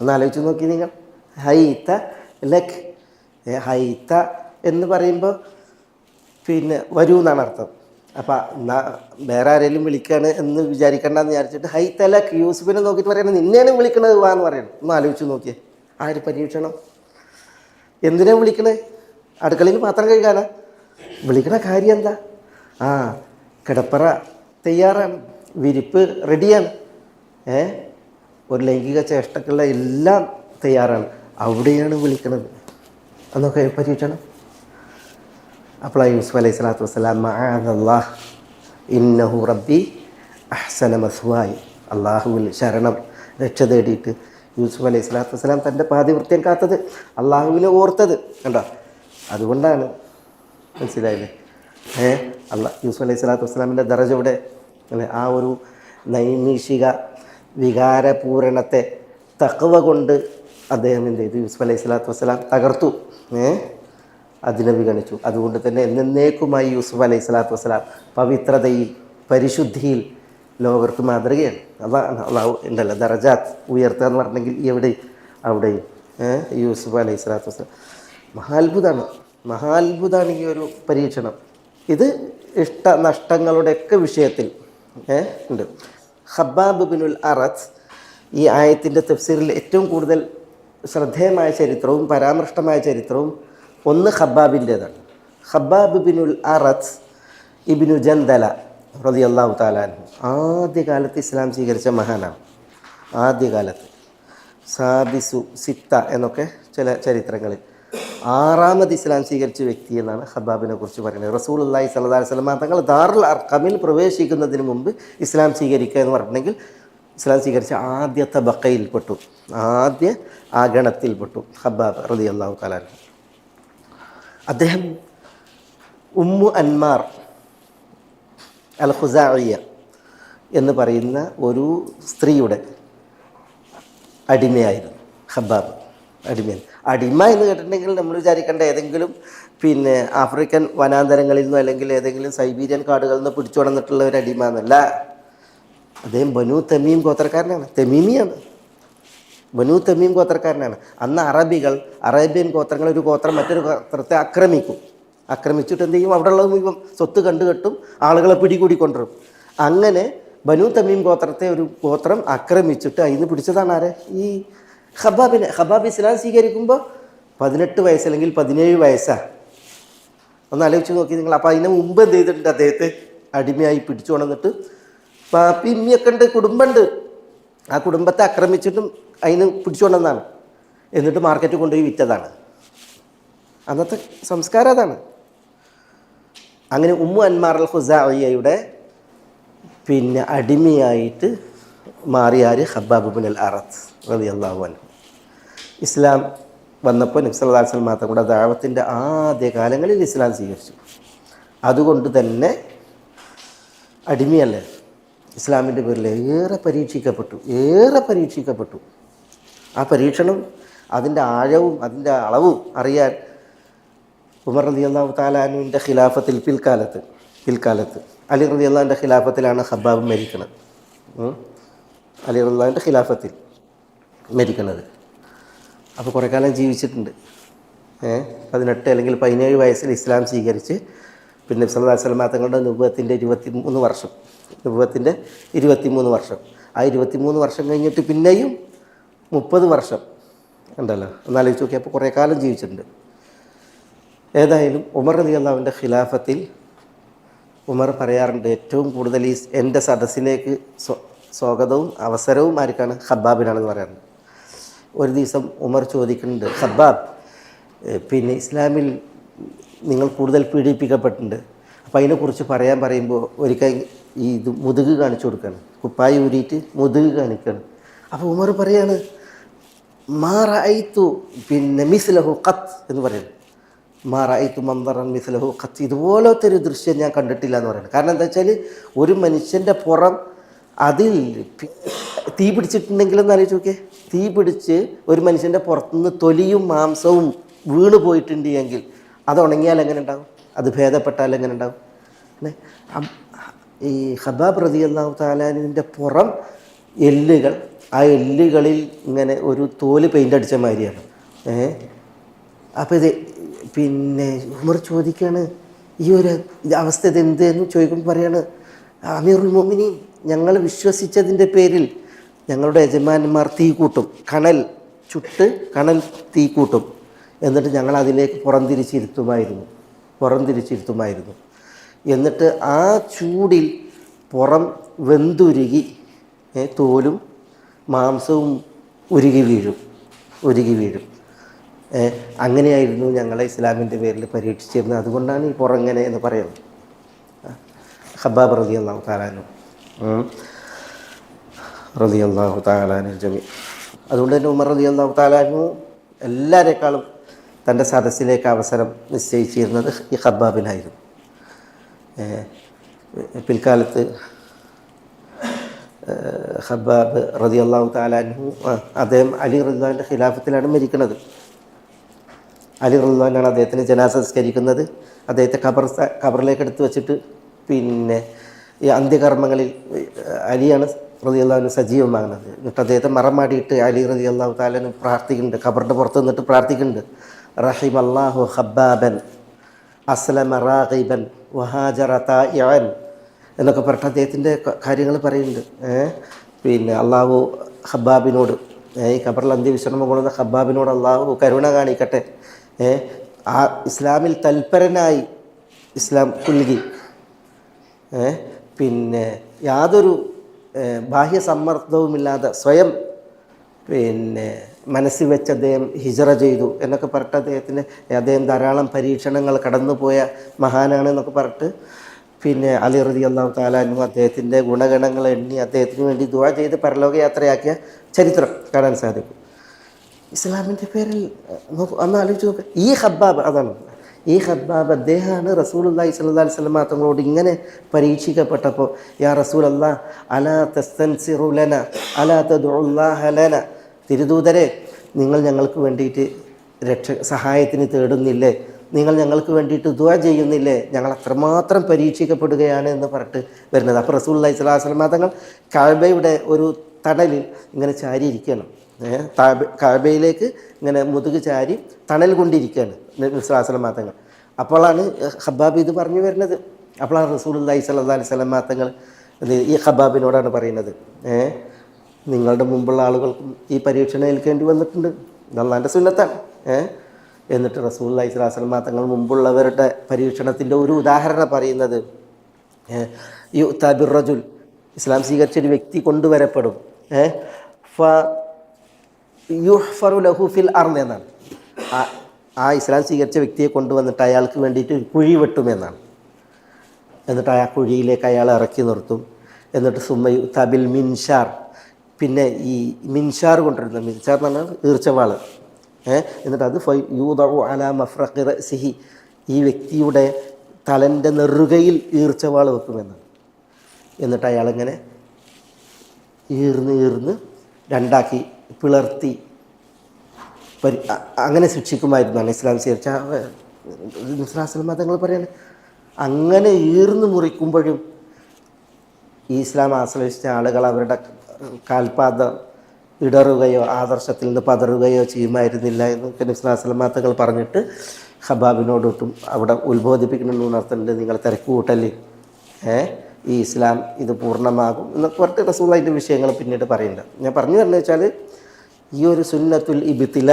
ഒന്ന് ആലോചിച്ച് നോക്കി നിങ്ങൾ. ഹൈതലക്, ഹൈത എന്ന് പറയുമ്പോൾ പിന്നെ വരൂ എന്നാണ് അർത്ഥം. അപ്പം വേറെ ആരെങ്കിലും വിളിക്കുകയാണ് എന്ന് വിചാരിക്കേണ്ടെന്ന് വിചാരിച്ചിട്ട് ഹൈതലക്, യൂസുഫിനെ നോക്കിയിട്ട് പറയുന്നത് നിന്നെയാണ് വിളിക്കണത് വാ എന്ന് പറയണം. ഒന്ന് ആലോചിച്ച് നോക്കിയേ, ആ ഒരു പരീക്ഷണം. എന്തിനാണ് വിളിക്കണേ? അടുക്കളയിൽ പാത്രം കഴുകാനാ? വിളിക്കണ കാര്യം എന്താ? കിടപ്പറ തയ്യാറാണ്, വിരിപ്പ് റെഡിയാണ്, ഒരു ലൈംഗിക ചേഷ്ടക്കുള്ള എല്ലാം തയ്യാറാണ്, അവിടെയാണ് വിളിക്കുന്നത്. അതൊക്കെ പരീക്ഷണം. അപ്പോൾ യൂസുഫ് അലൈഹി സ്വലാത്തു വസ്സലാം മഅദല്ലാഹ് ഇന്നഹു റബ്ബി അഹ്സന മസ്വായി, അള്ളാഹുവിൽ ശരണം രക്ഷ തേടിയിട്ട് യൂസുഫ് അലൈഹി സ്വലാത്തു വസ്സലാം തൻ്റെ പാതിവൃത്യം കാത്തത്, അള്ളാഹുവിനെ ഓർത്തത് കണ്ടോ. അതുകൊണ്ടാണ്, മനസ്സിലായില്ലേ? യൂസുഫ് അലൈഹി സ്വലാത്തു വസ്സലാമിൻ്റെ ദറജ ഇവിടെ ആ ഒരു നൈമിഷിക വികാരപൂരണത്തെ തഖ്വ കൊണ്ട് അദ്ദേഹം എന്ത് ചെയ്തു? യൂസുഫ് അലൈഹി സ്വലാത്തു വസ്സലാം തകർത്തു, അതിനെ വിഗണിച്ചു. അതുകൊണ്ട് തന്നെ എന്നേക്കുമായി യൂസുഫ് അലൈഹി സ്വലാത്തു വസ്സലാം പവിത്രതയിൽ, പരിശുദ്ധിയിൽ ലോകർക്ക് മാതൃകയാണ്. അള്ളാഹു ഉണ്ടല്ലോ ദറജാത്ത് ഉയർത്തുക എന്ന് പറഞ്ഞെങ്കിൽ അവിടെയും യൂസുഫ് അലൈഹി സ്വലാത്തു വസ്സലാം മഹാത്ഭുതമാണ് ഈ ഒരു പരീക്ഷണം. ഇത് ഇഷ്ടനഷ്ടങ്ങളുടെയൊക്കെ വിഷയത്തിൽ ഉണ്ട്. ഖബ്ബാബ് ബിനുൽ അറത്ത് ഈ ആയത്തിൻ്റെ തഫ്സീറിൽ ഏറ്റവും കൂടുതൽ ശ്രദ്ധേയമായ ചരിത്രവും പരാമൃഷ്ടമായ ചരിത്രവും ഒന്ന് ഖബ്ബാബിൻ്റേതാണ്. ഖബ്ബാബ് ബിനുൽ അറത്ത് ഇബ്നു ജന്ദല റളിയല്ലാഹു തആല അൻഹു ആദ്യകാലത്ത് ഇസ്ലാം സ്വീകരിച്ച മഹാനാണ്. ആദ്യകാലത്ത് സാബിസു സിത്ത എന്നൊക്കെ ചില ചരിത്രങ്ങളിൽ 6ാമത് ഇസ്ലാം സ്വീകരിച്ച വ്യക്തി എന്നാണ് ഖബ്ബാബിനെ കുറിച്ച് പറയുന്നത്. റസൂലുള്ളാഹി സ്വല്ലല്ലാഹു അലൈഹി വസല്ലം തങ്ങൾ ദാറുൽ അർഖമിൽ പ്രവേശിക്കുന്നതിന് മുമ്പ് ഇസ്ലാം സ്വീകരിക്കുക എന്ന് പറഞ്ഞിട്ടുണ്ടെങ്കിൽ ഇസ്ലാം സ്വീകരിച്ച ആദ്യത്തെ ബക്കയിൽപ്പെട്ടു, ആദ്യ ആ ഗണത്തിൽപ്പെട്ടു ഖബ്ബാബ് റളിയല്ലാഹു തആല അൻഹു. അദ്ദേഹം ഉമ്മു അൻമാർ അൽ ഖുസാഇയ്യ എന്ന് പറയുന്ന ഒരു സ്ത്രീയുടെ അടിമയായിരുന്നു ഖബ്ബാബ്. അടിമ എന്ന് കേട്ടിട്ടുണ്ടെങ്കിൽ നമ്മൾ വിചാരിക്കേണ്ട ഏതെങ്കിലും പിന്നെ ആഫ്രിക്കൻ വനാന്തരങ്ങളിൽ നിന്നോ അല്ലെങ്കിൽ ഏതെങ്കിലും സൈബീരിയൻ കാടുകളിൽ നിന്ന് പിടിച്ചു കൊണ്ടിട്ടുള്ള ഒരു അടിമ എന്നല്ല. അദ്ദേഹം ബനു തമീം ഗോത്രക്കാരനാണ്, തമീമിയാണ്. ബനൂ തമീം ഗോത്രക്കാരനാണ്. അന്ന് അറേബ്യൻ ഗോത്രങ്ങൾ ഒരു ഗോത്രം മറ്റൊരു ഗോത്രത്തെ ആക്രമിച്ചിട്ട് എന്ത് ചെയ്യും, അവിടെ ഉള്ളത് മുഴുവൻ സ്വത്ത് കണ്ടുകെട്ടും, ആളുകളെ പിടികൂടി കൊണ്ടുവരും. അങ്ങനെ ബനൂ തമീം ഗോത്രത്തെ ഒരു ഗോത്രം ആക്രമിച്ചിട്ട് അതിന് പിടിച്ചതാണ് ആരെ, ഈ ഹബ്ബാബ് ഇസ്ലാം സ്വീകരിക്കുമ്പോൾ 18 വയസ്സ് അല്ലെങ്കിൽ 17 വയസ്സാണ്. ഒന്ന് ആലോചിച്ച് നോക്കി നിങ്ങൾ. അപ്പോൾ അതിന് മുമ്പ് എന്ത് ചെയ്തിട്ടുണ്ട്, അദ്ദേഹത്തെ അടിമയായി പിടിച്ചു കൊണ്ടിട്ട് പാപ്പി ഇമ്മിയൊക്കെ ഉണ്ട്, കുടുംബമുണ്ട്. ആ കുടുംബത്തെ ആക്രമിച്ചിട്ടും അതിന് പിടിച്ചുകൊണ്ടെന്നാണ്. എന്നിട്ട് മാർക്കറ്റ് കൊണ്ടുപോയി വിറ്റതാണ്. അന്നത്തെ സംസ്കാരം അതാണ്. അങ്ങനെ ഉമ്മു അൻമാർ അൽ ഖുസാഇയ്യയുടെ പിന്നെ അടിമയായിട്ട് മാറിയാർ ഹബ്ബാബ് ഇബ്നുൽ അറത്ത് റളിയല്ലാഹു അൻഹു. ഇസ്ലാം വന്നപ്പോൾ നബി സല്ലല്ലാഹു അലൈഹി വസല്ലം മാത്രം കൂടെ ദഅവത്തിൻ്റെ ആദ്യ കാലങ്ങളിൽ ഇസ്ലാം സ്വീകരിച്ചു. അതുകൊണ്ട് തന്നെ അടിമയല്ലേ, ഇസ്ലാമിൻ്റെ പേരിൽ ഏറെ പരീക്ഷിക്കപ്പെട്ടു. ആ പരീക്ഷണം അതിൻ്റെ ആഴവും അതിൻ്റെ അളവും അറിയാൻ ഉമർ റളിയല്ലാഹു തആല അൻഹുവിൻ്റെ ഖിലാഫത്തിൽ പിൽക്കാലത്ത് അലി റളിയല്ലാഹുവിൻ്റെ ഖിലാഫത്തിലാണ് ഹബ്ബാബ് മരിക്കുന്നത്. അലി റളിയല്ലാഹുവിൻ്റെ ഖിലാഫത്തിൽ മരിക്കുന്നത്. അപ്പോൾ കുറേ കാലം ജീവിച്ചിട്ടുണ്ട്. 18 അല്ലെങ്കിൽ 17 വയസ്സിൽ ഇസ്ലാം സ്വീകരിച്ച് പിന്നെ നബി സല്ലല്ലാഹു അലൈഹി വസല്ലം തങ്ങളുടെ നുബുവത്തിൻ്റെ 23 വർഷം. ആ 23 വർഷം കഴിഞ്ഞിട്ട് പിന്നെയും 30 വർഷം ഉണ്ടല്ലോ, എന്നാലോചിച്ച് നോക്കി. അപ്പോൾ കുറേ കാലം ജീവിച്ചിട്ടുണ്ട്. ഏതായാലും ഉമർ റളിയല്ലാഹുവിൻ്റെ ഖിലാഫത്തിൽ ഉമർ പറയാറുണ്ട്, ഏറ്റവും കൂടുതൽ എൻ്റെ സദസ്സിലേക്ക് സ്വാഗതവും അവസരവും ആർക്കാണ്, ഹബ്ബാബിനാണെന്ന് പറയാറുണ്ട്. ഒരു ദിവസം ഉമർ ചോദിക്കുന്നുണ്ട്, ഹബ്ബാബ്, പിന്നെ ഇസ്ലാമിൽ നിങ്ങൾ കൂടുതൽ പീഡിപ്പിക്കപ്പെട്ടിട്ടുണ്ട്, അപ്പോൾ അതിനെക്കുറിച്ച് പറയുമ്പോൾ ഒരിക്കൽ ഇത് മുതുക് കാണിച്ചു കൊടുക്കുകയാണ്, കുപ്പായി ഊരിയിട്ട് മുതുക് കാണിക്കുകയാണ്. അപ്പോൾ ഉമർ പറയാണ്, മാ റഅയ്തു പിന്നെ മിസ്ലഹു ഖത്ത് എന്ന് പറയുന്നത്. മാ റഅയ്തു മൻദറൻ മിസ്ലഹു ഖത്ത്, ഇതുപോലത്തെ ഒരു ദൃശ്യം ഞാൻ കണ്ടിട്ടില്ല എന്ന് പറയുന്നത്. കാരണം എന്താ വെച്ചാൽ ഒരു മനുഷ്യൻ്റെ പുറം അതിൽ തീ പിടിച്ചിട്ടുണ്ടെങ്കിലെന്ന് ആലോചിച്ച് നോക്കിയേ, തീ പിടിച്ച് ഒരു മനുഷ്യൻ്റെ പുറത്തുനിന്ന് തൊലിയും മാംസവും വീണ് പോയിട്ടുണ്ട് എങ്കിൽ അത് ഉണങ്ങിയാൽ എങ്ങനെ ഉണ്ടാകും, അത് ഭേദപ്പെട്ടാൽ എങ്ങനെ ഉണ്ടാകും. ഈ ഹബ്ബാബ് റളിയല്ലാഹു തആലാവിൻ്റെ പുറം എല്ലുകൾ, ആ എല്ലുകളിൽ ഇങ്ങനെ ഒരു തോല് പെയിൻ്റ് അടിച്ച മാതിരിയാണ്. അപ്പോൾ ഇത് പിന്നെ ഉമർ ചോദിക്കുകയാണ്, ഈ ഒരു അവസ്ഥ ഇത് എന്തെന്ന് ചോദിക്കുമ്പോൾ പറയാണ്, അമീറുൽ മുഅ്മിനീൻ, ഞങ്ങൾ വിശ്വസിച്ചതിൻ്റെ പേരിൽ ഞങ്ങളുടെ യജമാനന്മാർ തീ കൂട്ടും, കണൽ തീ കൂട്ടും, എന്നിട്ട് ഞങ്ങൾ അതിലേക്ക് പുറംതിരിച്ചിരുത്തുമായിരുന്നു. എന്നിട്ട് ആ ചൂടിൽ പുറം വെന്തുരുകി തോലും മാംസവും ഉരുകി വീഴും. അങ്ങനെയായിരുന്നു ഞങ്ങളെ ഇസ്ലാമിൻ്റെ പേരിൽ പരീക്ഷിച്ചിരുന്നത്. അതുകൊണ്ടാണ് ഈ പുറങ്ങനെ എന്ന് പറയുന്നത്. ഹബ്ബാബ് റളിയല്ലാഹു തആല അൻഹു ജമീ. അതുകൊണ്ട് തന്നെ ഉമർ റളിയല്ലാഹു തആല അൻഹു എല്ലാവരെക്കാളും തൻ്റെ സദസ്സിലേക്ക് അവസരം നിശ്ചയിച്ചിരുന്നത് ഈ ഹബ്ബാബിനായിരുന്നു. പിൽക്കാലത്ത് ഹബ്ബാബ് റളിയല്ലാഹു തആല അൻഹു അദ്ദേഹം അലി റളിയല്ലാഹുവിൻ്റെ ഖിലാഫത്തിലാണ് മരിക്കുന്നത്. അലി റളിയല്ലാഹുവിനാണ് അദ്ദേഹത്തിന് ജനാസ സംസ്കരിക്കുന്നത്. അദ്ദേഹത്തെ ഖബറിലേക്ക് എടുത്തു വച്ചിട്ട് പിന്നെ ഈ അന്ത്യകർമ്മങ്ങളിൽ അലിയാണ് റളിയല്ലാഹു അൻഹു സജീവമാകുന്നത്. എന്നിട്ട് അദ്ദേഹത്തെ മറമാടിയിട്ട് അലി റളിയല്ലാഹു തആല പ്രാർത്ഥിക്കുന്നുണ്ട്, ഖബറിൻ്റെ പുറത്ത് നിന്നിട്ട് പ്രാർത്ഥിക്കുന്നുണ്ട്, റഹിമല്ലാഹു ഹബ്ബാബൻ അസ്ലമ റാഗിബൻ വഹാജറ തായിഅൻ എന്നൊക്കെ പറഞ്ഞിട്ട് അദ്ദേഹത്തിൻ്റെ കാര്യങ്ങൾ പറയുന്നുണ്ട്. പിന്നെ അള്ളാഹു ഹബ്ബാബിനോട്, ഈ ഖബറിൽ അന്ത്യവിശ്രമം കൊള്ളുന്ന ഹബ്ബാബിനോട് അള്ളാഹു കരുണ കാണിക്കട്ടെ, ആ ഇസ്ലാമിൽ തൽപരനായി ഇസ്ലാം പുൽകി, പിന്നെ യാതൊരു ബാഹ്യ സമ്മർദ്ദവുമില്ലാതെ സ്വയം പിന്നെ മനസ്സിൽ വെച്ച് അദ്ദേഹം ഹിജറ ചെയ്തു എന്നൊക്കെ പറഞ്ഞിട്ട് അദ്ദേഹം ധാരാളം പരീക്ഷണങ്ങൾ കടന്നുപോയ മഹാനാണ് എന്നൊക്കെ പറഞ്ഞിട്ട് പിന്നെ അലി റളിയല്ലാഹു തആല അൻഹു അദ്ദേഹത്തിൻ്റെ ഗുണഗണങ്ങൾ എണ്ണി അദ്ദേഹത്തിന് വേണ്ടി ദുആ ചെയ്ത് പരലോകയാത്രയാക്കിയ ചരിത്രം കാണാൻ സാധിക്കും. ഇസ്ലാമിൻ്റെ പേരിൽ ഒന്ന് ആലോചിച്ച് നോക്കുക. ഈ ഹബ്ബാബ് അദ്ദേഹമാണ് റസൂലുള്ളാഹി സ്വല്ലല്ലാഹു അലൈഹി വസല്ലം തങ്ങളോട് ഇങ്ങനെ പരീക്ഷിക്കപ്പെട്ടപ്പോൾ, യാ റസൂലല്ലാഹ് അലാ തസ്തൻസിറു ലനാ അലാ തദ്ഉല്ലാഹ ലനാ, തിരുദൂതരെ, നിങ്ങൾ ഞങ്ങൾക്ക് വേണ്ടിയിട്ട് സഹായത്തിന് തേടുന്നില്ലേ, നിങ്ങൾ ഞങ്ങൾക്ക് വേണ്ടിയിട്ട് ദുആ ചെയ്യുന്നില്ലേ, ഞങ്ങൾ അത്രമാത്രം പരീക്ഷിക്കപ്പെടുകയാണ് എന്ന് പറഞ്ഞിട്ട് വരുന്നത്. അപ്പോൾ റസൂലുള്ളാഹി സ്വല്ലല്ലാഹു അലൈഹി വസല്ലം തങ്ങൾ കഅബയുടെ ഒരു തണലിൽ ഇങ്ങനെ ചാരിയിരിക്കണം. കാബയിലേക്ക് ഇങ്ങനെ മുതുക് ചാരി തണൽ കൊണ്ടിരിക്കുകയാണ് നബി സല്ലല്ലാഹു അലൈഹി വസല്ലം തങ്ങൾ. അപ്പോഴാണ് ഖബ്ബാബ് ഇത് പറഞ്ഞു വരുന്നത്. അപ്പോഴാണ് റസൂലുള്ളാഹി സ്വല്ലല്ലാഹു അലൈഹി വസല്ലം തങ്ങൾ ഇത് ഈ ഖബ്ബാബിനോടാണ് പറയുന്നത്, നിങ്ങളുടെ മുമ്പുള്ള ആളുകൾക്കും ഈ പരീക്ഷണം ഏൽക്കേണ്ടി വന്നിട്ടുണ്ട്, ഇത് അല്ലാഹുവിൻ്റെ സുന്നത്താണ്. എന്നിട്ട് റസൂലുള്ളാഹി സ്വല്ലല്ലാഹു അലൈഹി വസല്ലം തങ്ങൾ മുമ്പുള്ളവരുടെ പരീക്ഷണത്തിൻ്റെ ഒരു ഉദാഹരണം പറയുന്നത്, യുഅ്താ ബിർറജുൽ, ഇസ്ലാം സ്വീകരിച്ചൊരു വ്യക്തി കൊണ്ടുവരപ്പെടും, യുഹ്ഫറു ലഹു ഫിൽ അർദ് എന്നാണ്. ആ ഇസ്ലാം സ്വീകരിച്ച വ്യക്തിയെ കൊണ്ടുവന്നിട്ട് അയാൾക്ക് വേണ്ടിയിട്ട് ഒരു കുഴി വെട്ടുമെന്നാണ്. എന്നിട്ട് ആ കുഴിയിലേക്ക് അയാൾ ഇറക്കി നിർത്തും. എന്നിട്ട് സുമ്മയു തബിൽ മിൻഷാർ, പിന്നെ ഈ മിൻഷാർ കൊണ്ടിരുന്ന, മിൻഷാർ എന്ന് പറഞ്ഞാൽ ഈർച്ചവാള്, എന്നിട്ട് അത് യൂദഉ അലാ മഫ്രഖി റഅ്സിഹി, ഈ വ്യക്തിയുടെ തലൻ്റെ നെറുകയിൽ ഈർച്ചവാൾ വെക്കുമെന്നാണ്. എന്നിട്ട് അയാളിങ്ങനെ ഈർന്ന് രണ്ടാക്കി പിളർത്തി അങ്ങനെ ശിക്ഷിക്കുമായിരുന്നാണ് ഇസ്ലാം സ്വീകരിച്ച മുസ്ലിം മതങ്ങൾ പറയുന്നത്. അങ്ങനെ ഈർന്ന് മുറിക്കുമ്പോഴും ഈ ഇസ്ലാം ആശ്രയിച്ച ആളുകൾ അവരുടെ കാൽപാദം ഇടറുകയോ ആദർശത്തിൽ നിന്ന് പതറുകയോ ചെയ്യുമായിരുന്നില്ല എന്ന് മുസ്ലിം മതങ്ങൾ പറഞ്ഞിട്ട് ഖബ്ബാബിനോടൊട്ടും അവിടെ ഉത്ബോധിപ്പിക്കണമെന്ന് ഉണർത്തുന്നുണ്ട്. നിങ്ങൾ തിരക്ക് കൂട്ടല്ലേ, ഈ ഇസ്ലാം ഇത് പൂർണ്ണമാകും എന്നൊക്കെ പറഞ്ഞിട്ട് റസൂൽ അതിൻ്റെ വിഷയങ്ങൾ പിന്നീട് പറയുന്നുണ്ട്. ഞാൻ പറഞ്ഞു തരുന്നത് വെച്ചാൽ ഈ ഒരു സുന്നത്തുൽ ഇബ്തില,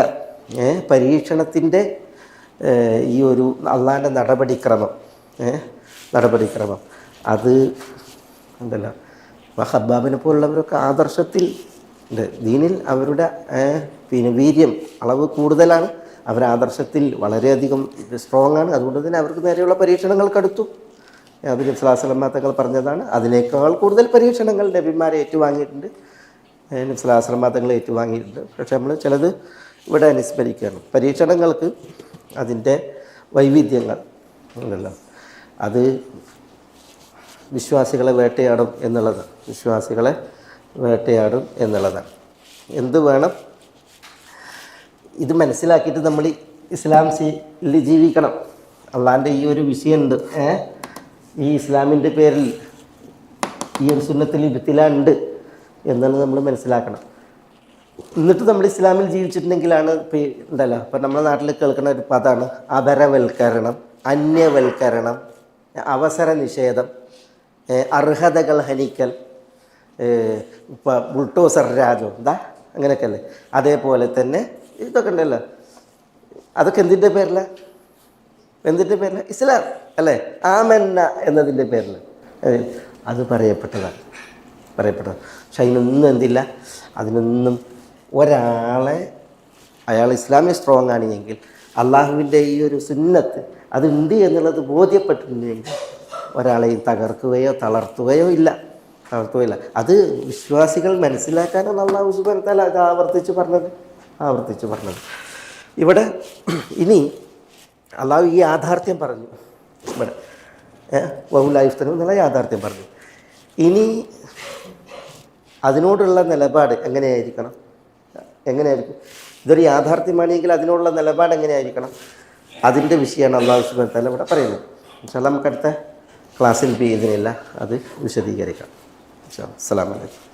പരീക്ഷണത്തിൻ്റെ ഈ ഒരു അള്ളാഹിൻ്റെ നടപടിക്രമം അത് എന്തല്ല ഖബ്ബാബിനെ പോലുള്ളവരൊക്കെ ആദർശത്തിൽ ഉണ്ട്, ദീനിൽ അവരുടെ പിന്നെ വീര്യം അളവ് കൂടുതലാണ്, അവർ ആദർശത്തിൽ വളരെയധികം സ്ട്രോങ് ആണ്. അതുകൊണ്ട് തന്നെ അവർക്ക് നേരെയുള്ള പരീക്ഷണങ്ങൾ കടുത്തു. അത് നബി സല്ലല്ലാഹു അലൈഹി വസല്ലം തങ്ങൾ പറഞ്ഞതാണ്. അതിനേക്കാൾ കൂടുതൽ പരീക്ഷണങ്ങൾ നബിമാരെ ഏറ്റുവാങ്ങിയിട്ടുണ്ട്, നബി സല്ലല്ലാഹു അലൈഹി വസല്ലം തങ്ങൾ ഏറ്റുവാങ്ങിയിട്ടുണ്ട്. പക്ഷേ നമ്മൾ ചിലത് ഇവിടെ അനുസ്മരിക്കുകയാണ്. പരീക്ഷണങ്ങൾക്ക് അതിൻ്റെ വൈവിധ്യങ്ങൾ ഉണ്ടല്ലോ, അത് വിശ്വാസികളെ വേട്ടയാടും എന്നുള്ളതാണ്. എന്ത് വേണം, ഇത് മനസ്സിലാക്കിയിട്ട് നമ്മൾ ഇസ്ലാം ജീവിക്കണം. അള്ളാഹിൻ്റെ ഈ ഒരു വിഷയമുണ്ട്, ഈ ഇസ്ലാമിൻ്റെ പേരിൽ ഈ ഒരു സുന്നത്തിൽ ഇബ്തിലാഉണ്ട് എന്നാണ് നമ്മൾ മനസ്സിലാക്കണം. എന്നിട്ട് നമ്മൾ ഇസ്ലാമിൽ ജീവിച്ചിട്ടുണ്ടെങ്കിലാണ് ഉണ്ടല്ലോ, ഇപ്പം നമ്മുടെ നാട്ടിൽ കേൾക്കുന്ന ഒരു പദമാണ് അപരവൽക്കരണം, അന്യവൽക്കരണം, അവസര നിഷേധം, അർഹതകൾ ഹനിക്കൽ, ഇപ്പം ബുൾട്ടോസർ രാജോ അങ്ങനെയൊക്കെ അല്ലേ. അതേപോലെ തന്നെ ഇതൊക്കെ ഉണ്ടല്ലോ, അതൊക്കെ എന്തിൻ്റെ പേരിലാണ്? ഇസ്ലാം അല്ലേ, ആമന്ന എന്നതിൻ്റെ പേരിൽ അത് പറയപ്പെട്ടതാണ്. പക്ഷെ അതിനൊന്നും എന്തില്ല, അതിനൊന്നും ഒരാളെ അയാൾ ഇസ്ലാമിൽ സ്ട്രോങ് ആണെങ്കിൽ അള്ളാഹുവിൻ്റെ ഈ ഒരു സുന്നത്ത് അതുണ്ട് എന്നുള്ളത് ബോധ്യപ്പെട്ടിട്ടുണ്ടെങ്കിൽ ഒരാളെയും തളർത്തുകയോ ഇല്ല. അത് വിശ്വാസികൾ മനസ്സിലാക്കാനാണ് അള്ളാഹു സുബ്ഹാനഹു വ തആല അത് ആവർത്തിച്ച് പറഞ്ഞത്. ഇവിടെ ഇനി അള്ളാഹു ഈ യാഥാർത്ഥ്യം പറഞ്ഞു, ഇവിടെ വഹുലായുഫ്തനൂൻ എന്നുള്ള യാഥാർത്ഥ്യം പറഞ്ഞു. ഇനി അതിനോടുള്ള നിലപാട് എങ്ങനെയായിരിക്കും? ഇതൊരു യാഥാർത്ഥ്യമാണെങ്കിൽ അതിനോടുള്ള നിലപാട് എങ്ങനെയായിരിക്കണം? അതിൻ്റെ വിഷയമാണ് അള്ളാഹു സുബ്ഹാനഹു വ തആല ഇവിടെ പറയുന്നത്. ഇൻഷാ അല്ലാഹ് നമുക്ക് അടുത്ത ക്ലാസ്സിൽ ഇതിനില്ല അത് വിശദീകരിക്കാം. അസ്സലാമു അലൈക്കും.